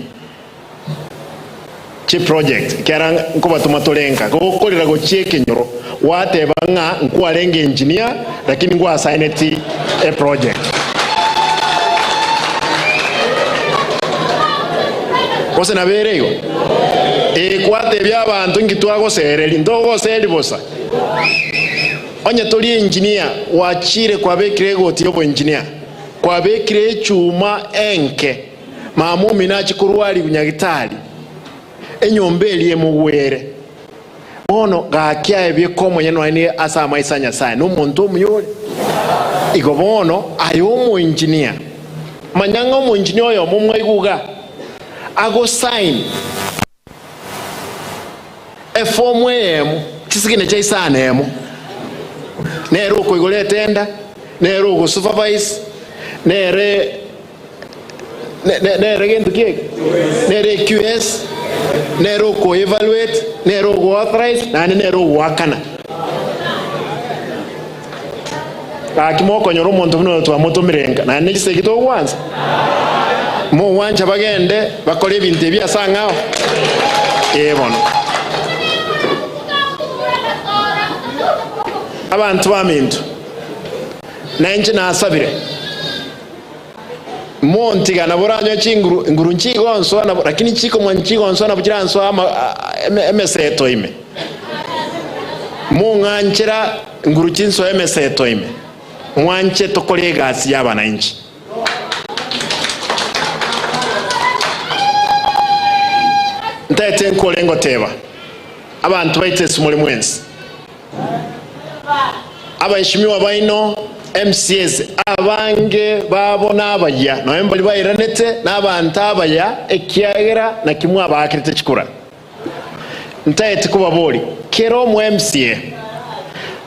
S12: chi project kera nkuba tumatolenga go kolira go cheke nyoro wate banga nkualenge engineer lakini ngwa sign it a project kose na bereyo kwate byabantu ngitwago sereri ndogo seri bosa onye toli engineer wachire kwa bekire goti yobo engineer kwa bekire chuma enke mamumi na chikurwali kunyagitali enyombeli emuwere ono gakya ebyekomo yeno ani asa maisanya sana no muntu omuyole igobono ayomo engineer manyanga omo engineer oyo mumwe iguga ago sign e form emu kisigine chaisana emu nero uko igole tenda nero uko supervise nere gentu kiek nere QS nero uko evaluate nero uko authorize na nero uko wakana akimoko nyoro muntu muno twa moto mirenga na nise kito wanza mo wancha bagende bakole ibintu byasangao ebona abantu bamintu nanje nasabire monti gana boranyo chinguru nguru nchigo nsona lakini chiko mwanchigo nsona bukira nswa emeseto ime munganchira nguru chinso emeseto ime mwanche tokole gasi yabana inchi ntete nkolengo teba abantu baite sumuli mwensi abashimiwa baino MCS abange babona abaya no embali bayiranete n'abantu abaya ekiagera na kimwa abakirite chikura ntayete kuba boli kero mu MCA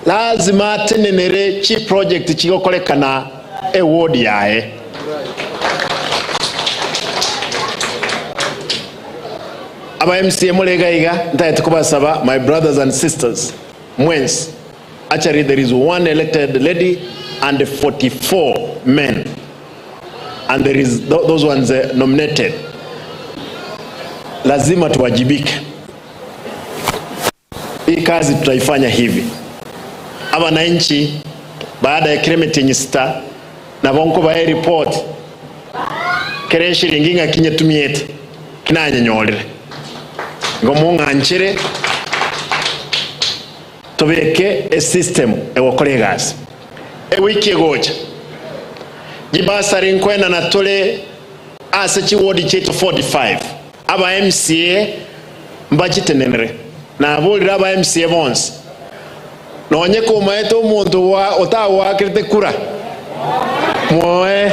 S12: lazima tenenere chi project chigokolekana award yae aba MCA mulegaiga ntayete kubasaba my brothers and sisters mwensi actually there is one elected lady and 44 men and there is those ones nominated lazima tuwajibike hii kazi tutaifanya hivi abananchi baada ya climate nyista na bonko ba report kere shiringi nga kinye tumiete kinanye nyolere ngomunganchire tobeke a system ewokolegas ewiki egocha jibasari nkwena na tole ase chiwodi cheto 45 aba MCA mbachitenenere na bolira aba MCA bonse nonye kumaeto umuntu wa otawa kirite kura moe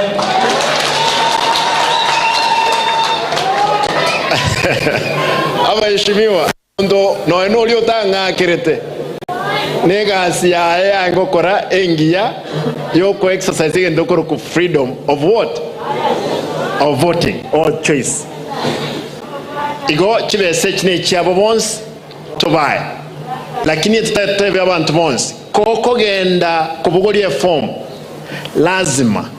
S12: abaheshimiwa ndo no lio tanga kirete negasi ya ngokora engia yoko exercising ndokoro ku freedom of what of voting or choice igo chibese chine chiabo bons tobaye lakini tutatebe abantu bons koko genda kubugolie form lazima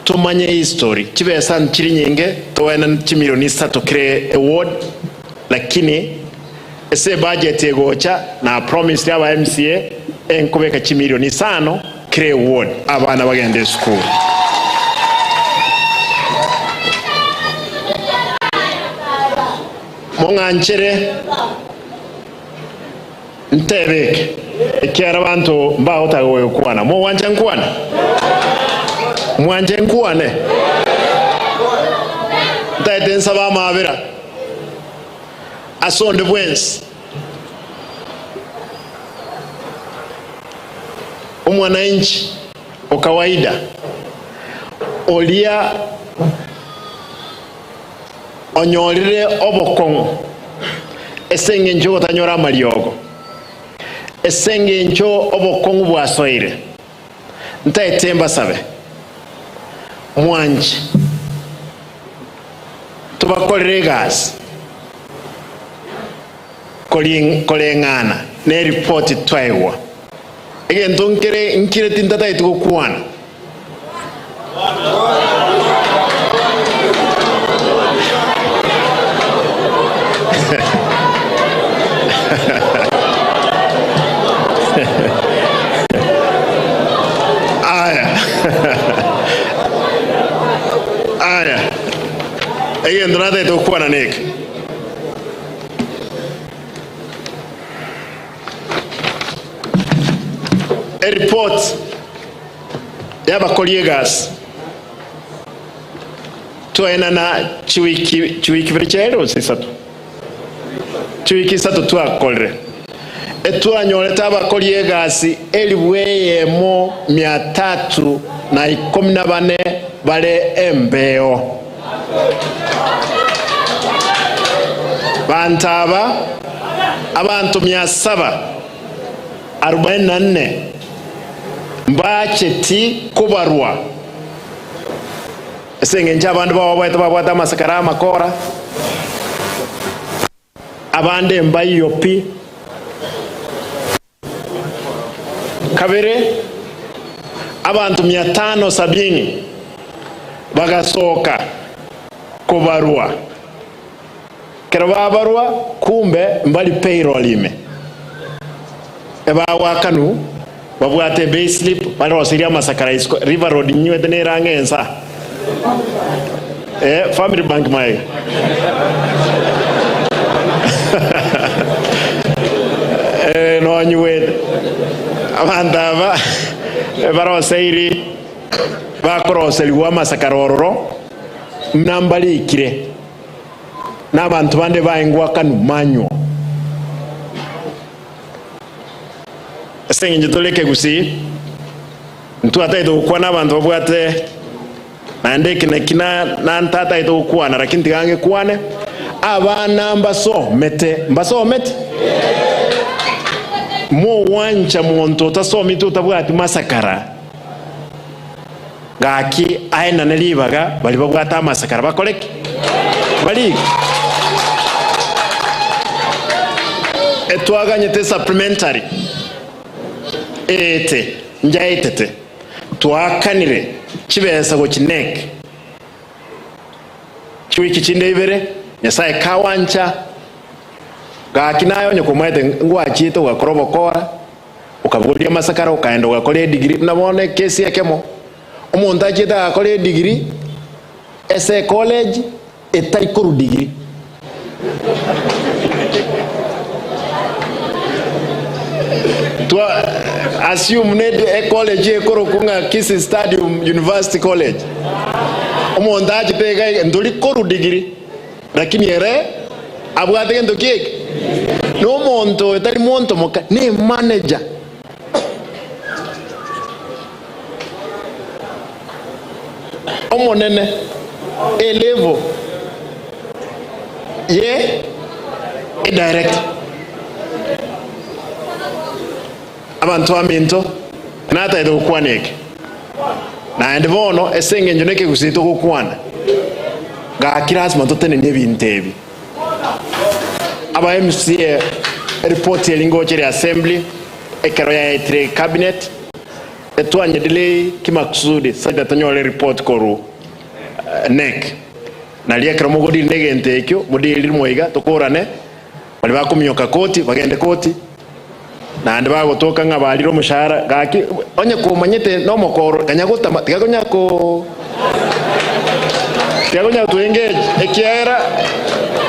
S12: tumanye history chibesa nchiri nyinge toena chimilioni 3 kre award lakini ese budget egocha na promise ya MCA enkubeka chimilioni 5 kre award abana bagende school monganchere ntebeke ekyara bantu mbao tagoyo kwana mo wanja nkwana mwanje nkwane taitensa ba mabira asonde bwensi umwananchi wa kawaida olia onyolire obokongo esenge njo tanyora maliogo esenge njo obokongo bwasoire ntaetemba sabe mwanje tubakolere gas kolengana ne report twaiwa egento nkire tintata itukukwana aya egento nata itukukwana neke a report yaba kollegas tuena na chiwiki vrechero sisatu chiwiki satu twakolre etwanyoleta aba kollegas elibweyemo 314 bale embeo bantaba abantu 744 mbacheti kubarwa esenge nja abantu babwata amasakara amakora abande mbayopi kabere abantu 570 bagasoka kubarwa kerababarwa kumbe mbali payroll ime eba wakanu babwate bayslip bali wasiria masakara river road nywete nerangensa family bank mai no nywete abandaba baro seiri bakoroseliwa masakara ororo nambali ikire n'abantu bande baingwa kanu manyo sengi toleke Gusii ntu ataito kwa n'abantu babwate nande kina nantata ito kwa na lakini tigange kwane abana mbaso mete mo wancha muntu tasomi tutabwati masakara gaki aina nalibaga bali babwata masakara bakoleki bali etwaganye te supplementary njaitete twakanire kibesa go kineke chiwiki chinde ibere nyasaye kawancha gakinayo nyokomwete ngwachite wakorobokora ukabulia masakara ukaenda ukakole degree nabone kesi yakemo umuntu achita akole degree ese college etari koru degree assume need a college ekoro kunga KISII Stadium University College. Omondaji pega ndoli koru degree. Lakini ere abwate ndo keke. No monto etali monto moka ni manager. Omonene elevo ye a director. Abantu aminto nata edo kwaneke na ndvono esenge njoneke kusito kukwana ga kirasma totene nebintebi aba MCA report elingo chiri assembly ekero ya etre cabinet etwanye delay kimakusudi sada tanyole report koru nek na liekero mugodi ndege ntekyo mudili moiga tokorane bali bakumyoka koti bagende koti na ndiba gotoka nga baliro mushara gaki onye ko manyete no mokoro kanyagota tigakonya ko tigakonya to engage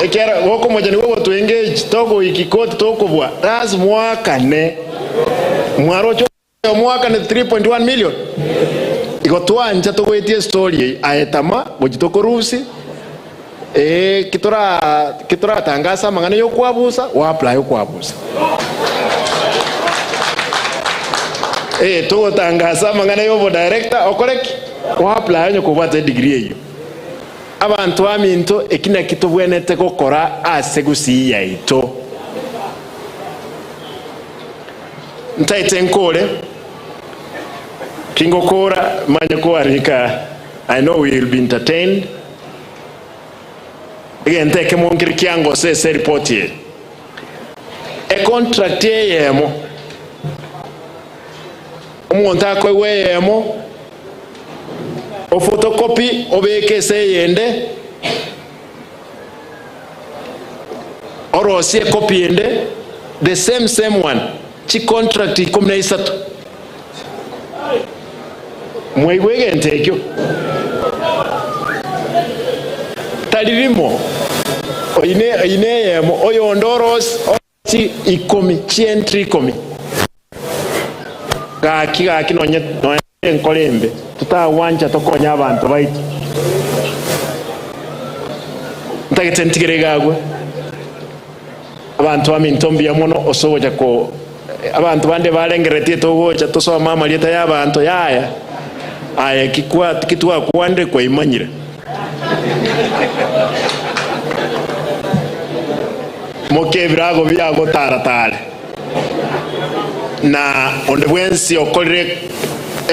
S12: ekiera woko moja ni wogo to engage togo ikikoti tokobwa raz mwaka ne mwaro cho mwaka ne 3.1 million igotwa ncha to wetie story aetama bojitokorusi kitora tangasa mangana yo kwabusa wa apply yo kwabusa to tangasa mangana yo director okoreki wa apply yo kubata degree yo abantu aminto ekina kitobwenete kokora ase Gusii yaito ntaite nkole kingokora manya ko arika. I know we will be entertained. Again, take a monkey kiango se report here. A contract yemo. Omonta ko weyemo. O photocopy obeke se yende. Oro se copy yende. The same one. Chi contract ikomna isatu. Mwaiwege ntekyo. Talirimo oine yemo oyo ndoros ochi ikomi chientri ikomi gaki nonye nkolembe tutawanja tokonya abantu baiti ntagete ntigeregagwe abantu amintombi yamono osoboja ko abantu bande balengeretie togoja tosoma mama lieta y'abantu yaya aya kitwa kwande kwa imanyire moke virago vyago taratale na ondebwensi okolere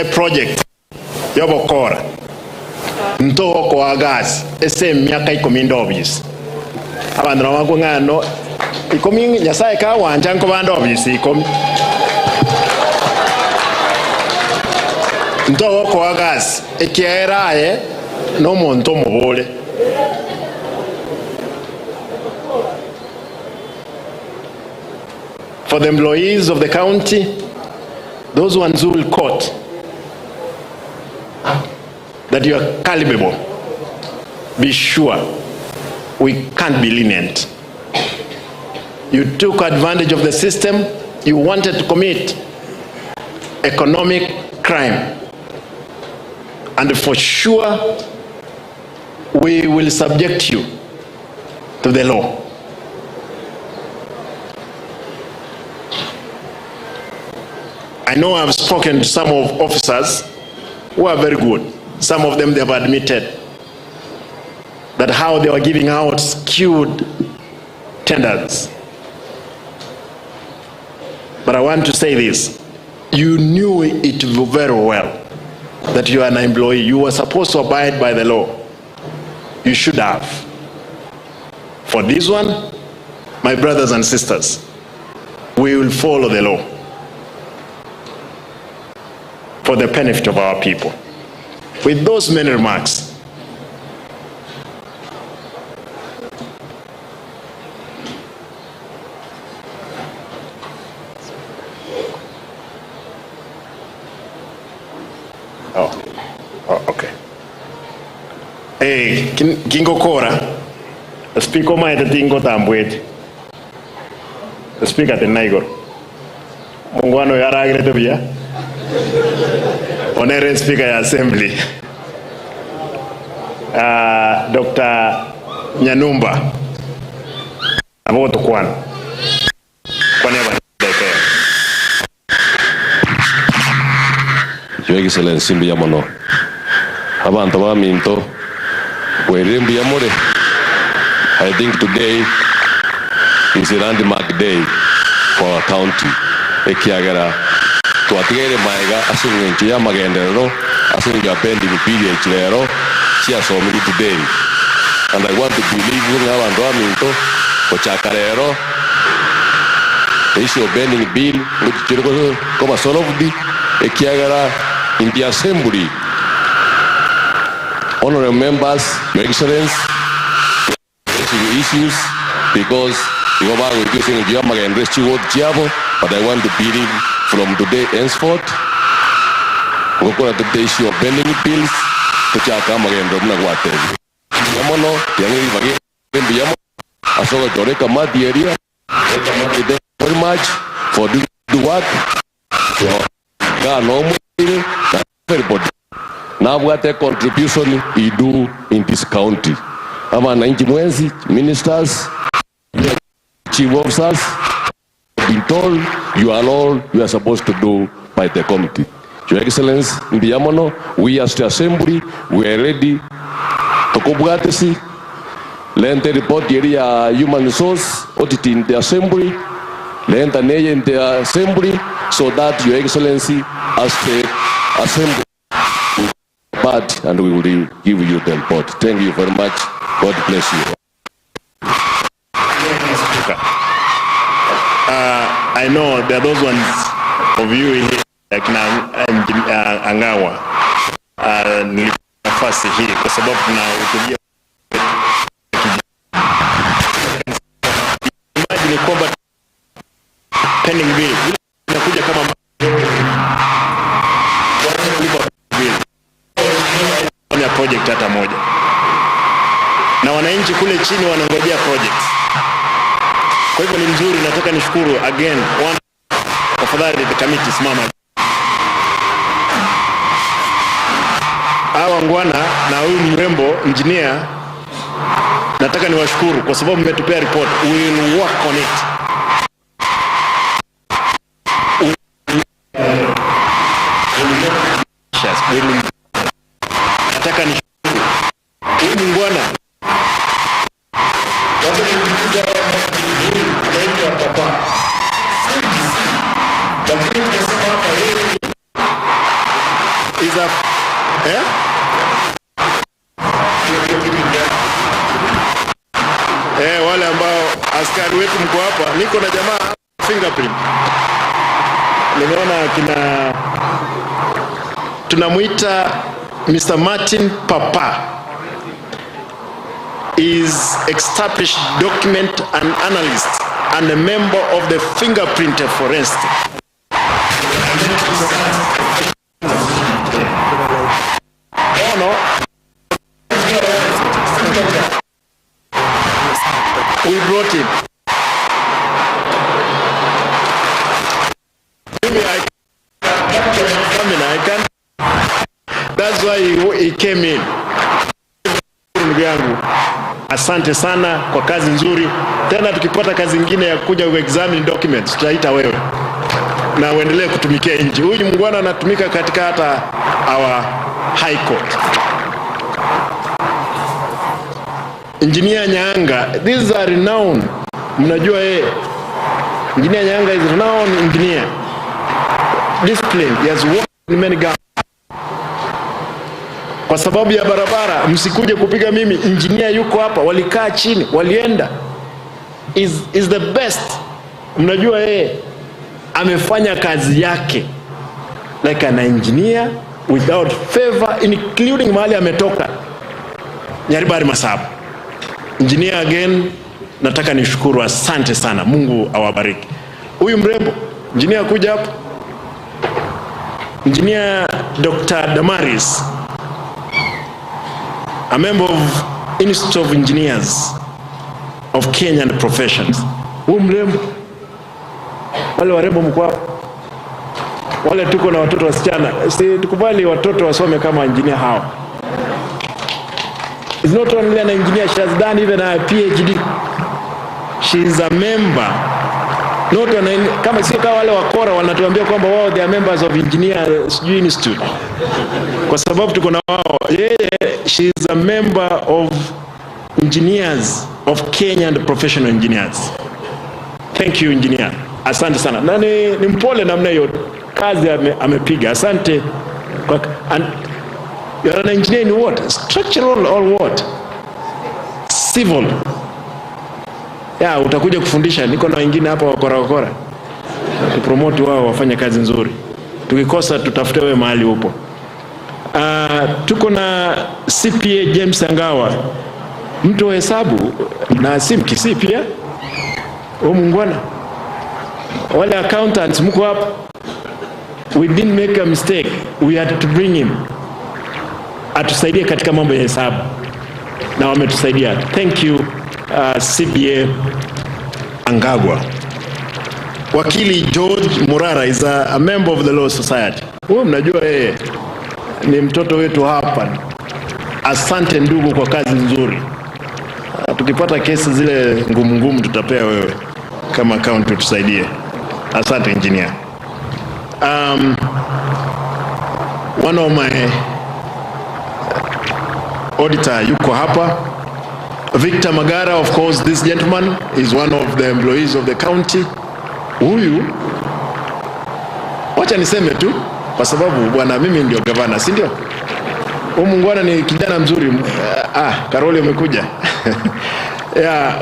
S12: a project yobokora ntoko wagazi ese myaka 10 obis abantu nabako ngano 10 nyasaye ka wanja nko bando obis 10 ntoko wagazi ekieraye no monto mobole for the employees of the county, those ones who will court that you are culpable, be sure we can't be lenient. You took advantage of the system, you wanted to commit economic crime, and for sure we will subject you to the law. I know I've spoken to some of officers who are very good. Some of them, they have admitted that how they were giving out skewed tenders. But I want to say this. You knew it very well that you are an employee. You were supposed to abide by the law. You should have. For this one, my brothers and sisters, we will follow the law for the benefit of our people. With those many remarks, okay. Kingo Kora, the speaker might tingo tambwet. The speaker the Niger. Mungwano yaragire tobia. Honorary Speaker ya Assembly. Dr. Nyanumba. Aboto kwana. Kwane ba deke.
S13: Your Excellency Simba yamono. Abantu baminto. Werembi yamore. I think today is a landmark day for our county. Ekiagera tuatigere maiga asungenchi ya magendero asunga pending period lero chia so many today, and I want to believe you now and raminto ochakarero issue pending bill which chirgo koma solved ekiagera in the assembly. Honorable members, Your Excellency, issues because you are using Jama and Rescue Jabo, but I want to believe from today henceforth. We go to the issue of pending bills to Chakam again, Robna Water. Yamono, Yangi, Yamo, Asoga Toreka Mati area. Thank you very much for doing the work. Everybody. Now what a contribution you do in this county. Our 90 ministers, chief officers, been told you are all you are supposed to do by the committee. Your Excellency, in the Yamono, we as the Assembly, we are ready to Kobugatesi, learn the report area human resource audit in the Assembly, learn the name in the Assembly, so that Your Excellency as the Assembly but and we will give you the report. Thank you very much. God bless you.
S12: I know there are those ones of you here like Angawa nafasi hii kwa sababu tunahutubia imagine kwamba pending bill inakuja kama project hata moja, na wananchi kule chini wanangojea projects. Kwa hivyo ni mzuri, nataka nishukuru again tafadhali the committee simama hawa ngwana na huyu mrembo engineer, nataka niwashukuru kwa sababu mmetupea report. We will work on it. Nataka ni huyu mngwana is a wale ambao askari wetu mko hapa, niko na jamaa fingerprint, nimeona kina tunamuita Mr. Martin Papa is established document and analyst and a member of the fingerprint forensic. Oh no. We brought him. I can't. That's why he came in. Ndugu yangu, asante sana kwa kazi nzuri. Tena tukipata kazi nyingine ya kuja examine documents, tutaita wewe na uendelee kutumikia nchi. Huyu mngwana anatumika katika hata our high court. Engineer Nyanga, these are renowned. Mnajua Engineer Nyanga is renowned engineer. Disciplined, he has worked in many governments. Kwa sababu ya barabara, msikuje kupiga mimi, engineer yuko hapa, walikaa chini, walienda. Is the best. Mnajua amefanya kazi yake like an engineer without favor, including mahali ametoka. Nyaribari Masabu. Engineer again, nataka nishukuru, asante sana. Mungu awabariki. Huyu mrembo, engineer kuja hapa. Engineer Dr. Damaris, a member of Institute of Engineers of Kenyan Professions. Huyu mrembo, wale warembo mko hapa. wale tuko na watoto wasichana, si tukubali watoto wasome kama engineer hao. It's not only an engineer, she has done even a PhD. She is a member. Not on kama sio kama wale wakora wanatuambia kwamba wao they are members of engineer institute. Kwa sababu tuko na wao. She is a member of engineers of Kenya and professional engineers. Thank you engineer. Asante sana. Na ni mpole namna hiyo. Kazi amepiga. Asante. And you're an engineer in what? Structural or what? Civil. Ya, utakuja kufundisha. Niko na wengine hapa wakora. Tupromote wao wafanye kazi nzuri. Tukikosa tutafute wewe mahali upo. Tuko na CPA James Angawa. Mtu wa hesabu na KISII pia. Mungwana. Wale accountants mko hapa. We didn't make a mistake. We had to bring him. Atusaidie katika mambo ya hesabu. Na wametusaidia. Thank you CPA Angagwa. Wakili George Murara is a member of the Law Society. Huyo mnajua yeye ni mtoto wetu hapa. Asante ndugu kwa kazi nzuri. Tukipata kesi zile ngumu tutapea wewe kama account tusaidie. Asante engineer. One of my auditor yuko hapa. Victor Magara, of course, this gentleman is one of the employees of the county. Huyu, wacha niseme tu, kwa sababu bwana mimi ndio gavana, si ndio? Mungwana ni kijana mzuri. Karoli umekuja.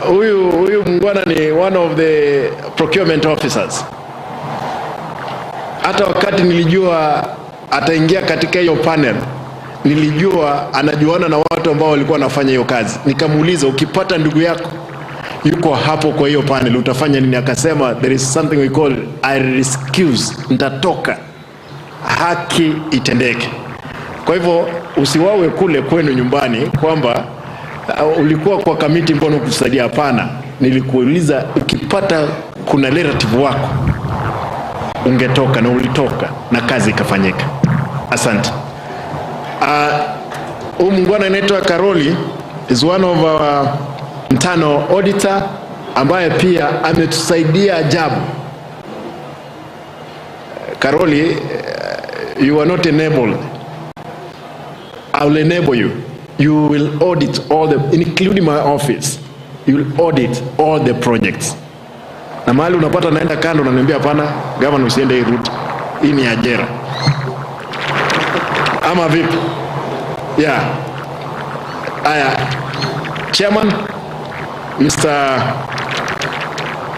S12: Huyu Mungwana ni one of the procurement officers. Hata wakati nilijua ataingia katika hiyo panel, nilijua anajuana na watu ambao walikuwa wanafanya hiyo kazi. Nikamuuliza, ukipata ndugu yako yuko hapo kwa hiyo panel utafanya nini? Akasema there is something we call I excuse, nitatoka, haki itendeke. Kwa hivyo usiwawe kule kwenu nyumbani kwamba ulikuwa kwa kamiti mbona kusaidia. Hapana, nilikuuliza ukipata kuna relative wako ungetoka, na ulitoka na kazi ikafanyika. Asante. Mungwana anaitwa Karoli is one of our internal auditor ambaye pia ametusaidia ajabu. Karoli, you are not enabled. I will enable you. You will audit all the, including my office. You will audit all the projects. Na mahali unapata naenda kando unaniambia hapana, governor usiende hii route. Hii ni ajira. Ama vipi? Yeah. Chairman, Mr.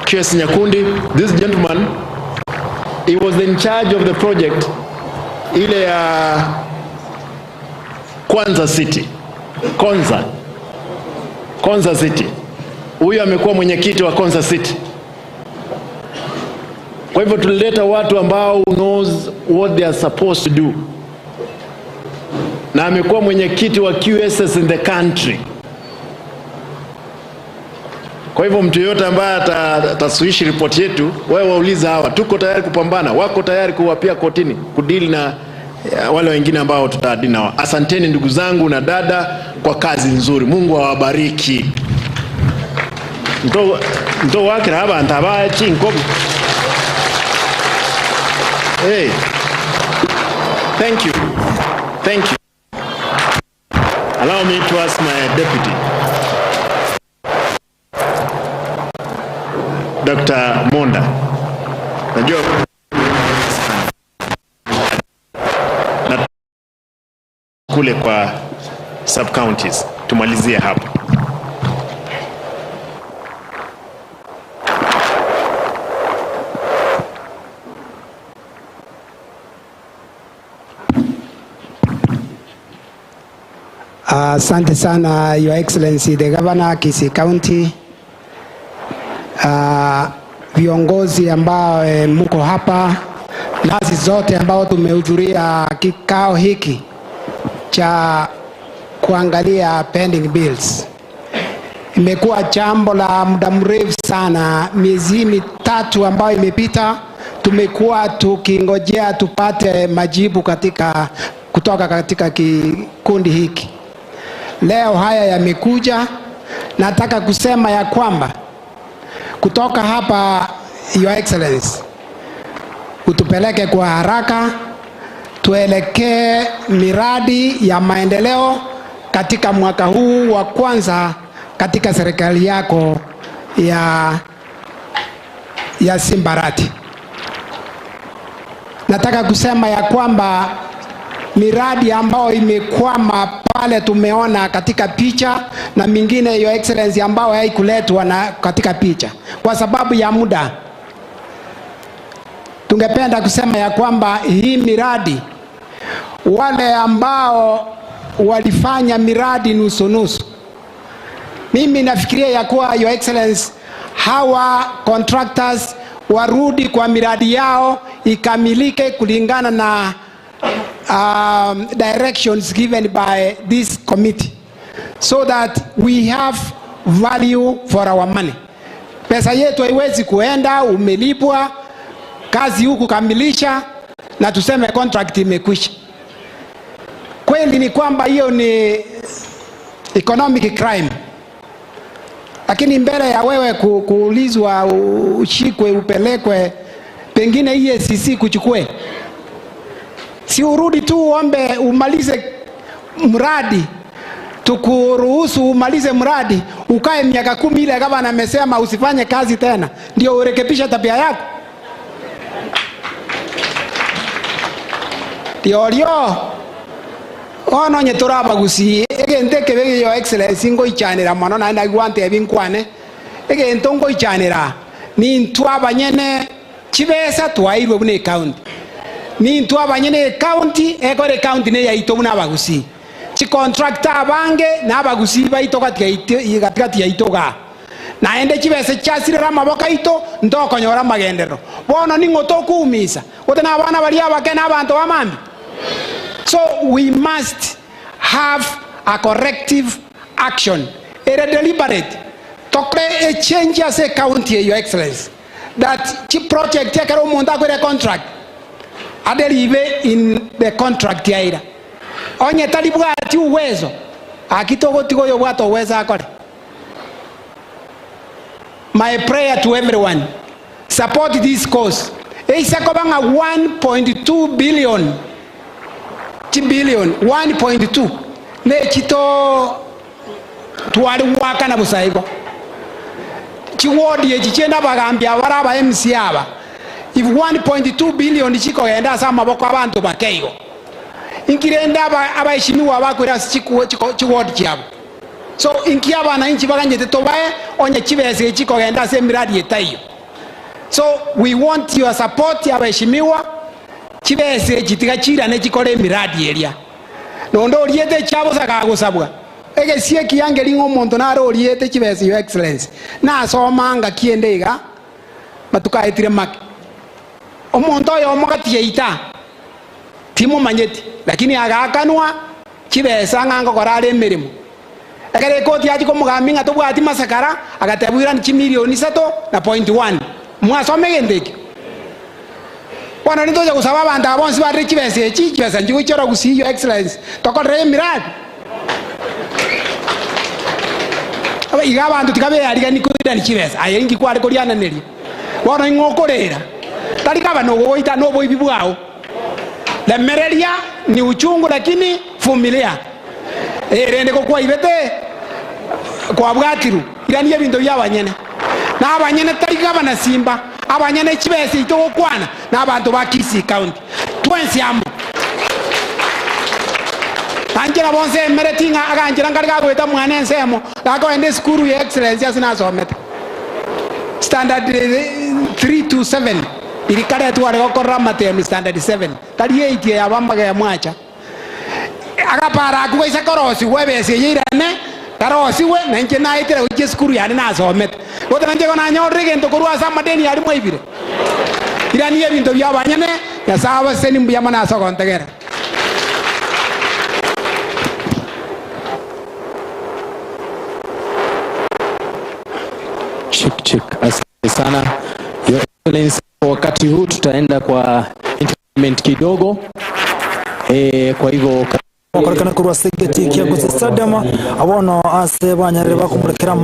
S12: KISII Nyakundi, this gentleman, he was in charge of the project ile ya Kwanza City. Konza City. Huyu amekuwa mwenyekiti wa Konza City. Kwa hivyo tulileta watu ambao knows what they are supposed to do. Na amekuwa mwenyekiti wa QSS in the country. Kwa hivyo mtu yote ambaye ataswishi report yetu, wewe wauliza hawa, tuko tayari kupambana, wako tayari kuwapia kotini, kudili na wale wengine ambao tutadili nao. Asanteni ndugu zangu na dada kwa kazi nzuri. Mungu awabariki. Ndo wakira haba ntabaye chinkobi. Hey. Thank you. Thank you. Allow me to ask my deputy, Dr. Monda. Najua na kule kwa sub counties tumalizie hapo.
S6: Asante sana Your Excellency the Governor KISII County, viongozi ambao mko hapa, nasi zote ambao tumehudhuria kikao hiki cha kuangalia pending bills. Imekuwa jambo la muda mrefu sana, miezi mitatu ambayo imepita tumekuwa tukingojea tupate majibu kutoka katika kikundi hiki. Leo haya yamekuja. Nataka kusema ya kwamba kutoka hapa, Your Excellency, utupeleke kwa haraka tuelekee miradi ya maendeleo katika mwaka huu wa kwanza katika serikali yako ya Simba Arati. Nataka kusema ya kwamba miradi ambayo imekwama pale tumeona katika picha, na mingine, Your Excellency, ambao haikuletwa katika picha kwa sababu ya muda. Tungependa kusema ya kwamba hii miradi, wale ambao walifanya miradi nusu nusu, mimi nafikiria ya kuwa, Your Excellency, hawa contractors warudi kwa miradi yao ikamilike kulingana na directions given by this committee, so that we have value for our money. Pesa yetu haiwezi kuenda umelipwa kazi huku kamilisha na tuseme contract imekwisha. Kweli ni kwamba hiyo ni economic crime, lakini mbele ya wewe kuulizwa ushikwe upelekwe pengine EACC kuchukue, si urudi tu uombe umalize mradi, tukuruhusu umalize mradi, ukae miaka 10 ile gavana amesema usifanye kazi tena ndio urekebisha tabia yako? Ndio ono nyeturaba Gusii egente kebege Your Excellency ngo ichanira mono na ndagwante ebinkwane egento ngo ichanira ni ntwabanyene chibesa twairwe bune county, ni ntwabanyene county ekore county ne yaito buna Bagusii chi contractor abange na Bagusii baito katikati yaitoga na ende chibese chasirira maboka ito ndokonyora magendero bono ni ngoto kuumisa otena abana bali abake na abantu bamambi. So we must have a corrective action, a deliberate, to create a change as a county, Your Excellency, that the project take a contract, adelive in the contract yaira. Onye talibuga ati uwezo, akitogo tigo yo wato uweza akore. My prayer to everyone, support this cause. Eisa kobanga 1.2 billion. 1.2 ne chito tuwali waka na busaigo chiwodi echichenda bagambya baraba MC aba if 1.2 billion chiko enda sama boko abantu bakeigo inkirenda abaheshimiwa bakwira chiwodi cyabo. So inkiaba na inchi baganje tobaye onye chibese chiko enda se miradi etayo. So we want your support abaheshimiwa chibese chitigachira ne chikore miradi eria nondo oriete chabo sakagusabwa egesie kiangeli ngomonto naro oriete chibese, Your Excellency, na somanga kiendega matukaitire mak omonto yo mokati ita timo manyeti lakini agakanwa chibese nganga korale emirimo ekere koti yaji komugaminga tobwati masakara agatebwira ni milioni 3.1 mwasome gendeki wana nitoja kusaba abantu abonsi bari chibese chibese njugo chora Gusii, Your Excellency, tokore miradi aba iga abantu tikabe ariga nikwira ni chibese ayengi kwari koriana neri wana ngokorera talika bano goita no boy bibwao la mereria ni uchungu lakini vumilia rende ko kwa ibete kwa bwatiru irani ebintu byabanyene na abanyene talika bana Simba abanyene chibese itoko kwana na abantu ba KISII county twensi amu anjira bonse meretinga aganjira ngariga gweta mwana ensemo lako ende skuru ya Excellency asina someta standard 3 to 7 irikare tuwale gokora matemi standard 7 tali 8 ya bamba ya mwacha agapara kugaisa korosi webese yirane karosi we na nje na itire uje skuru yani na someta wota nje kona nyorige ntokorwa sama deni yali mwaibire irani ebintu byabanyene ya sawa seni mbiyama na soko ntegera.
S3: Chik asante sana Your Excellency, wakati wakati huu tutaenda kwa entertainment kidogo. Kwa hivyo
S14: wakorekana kurwa segeti kia Gusii Stadium abono ase banyarire bakumurikira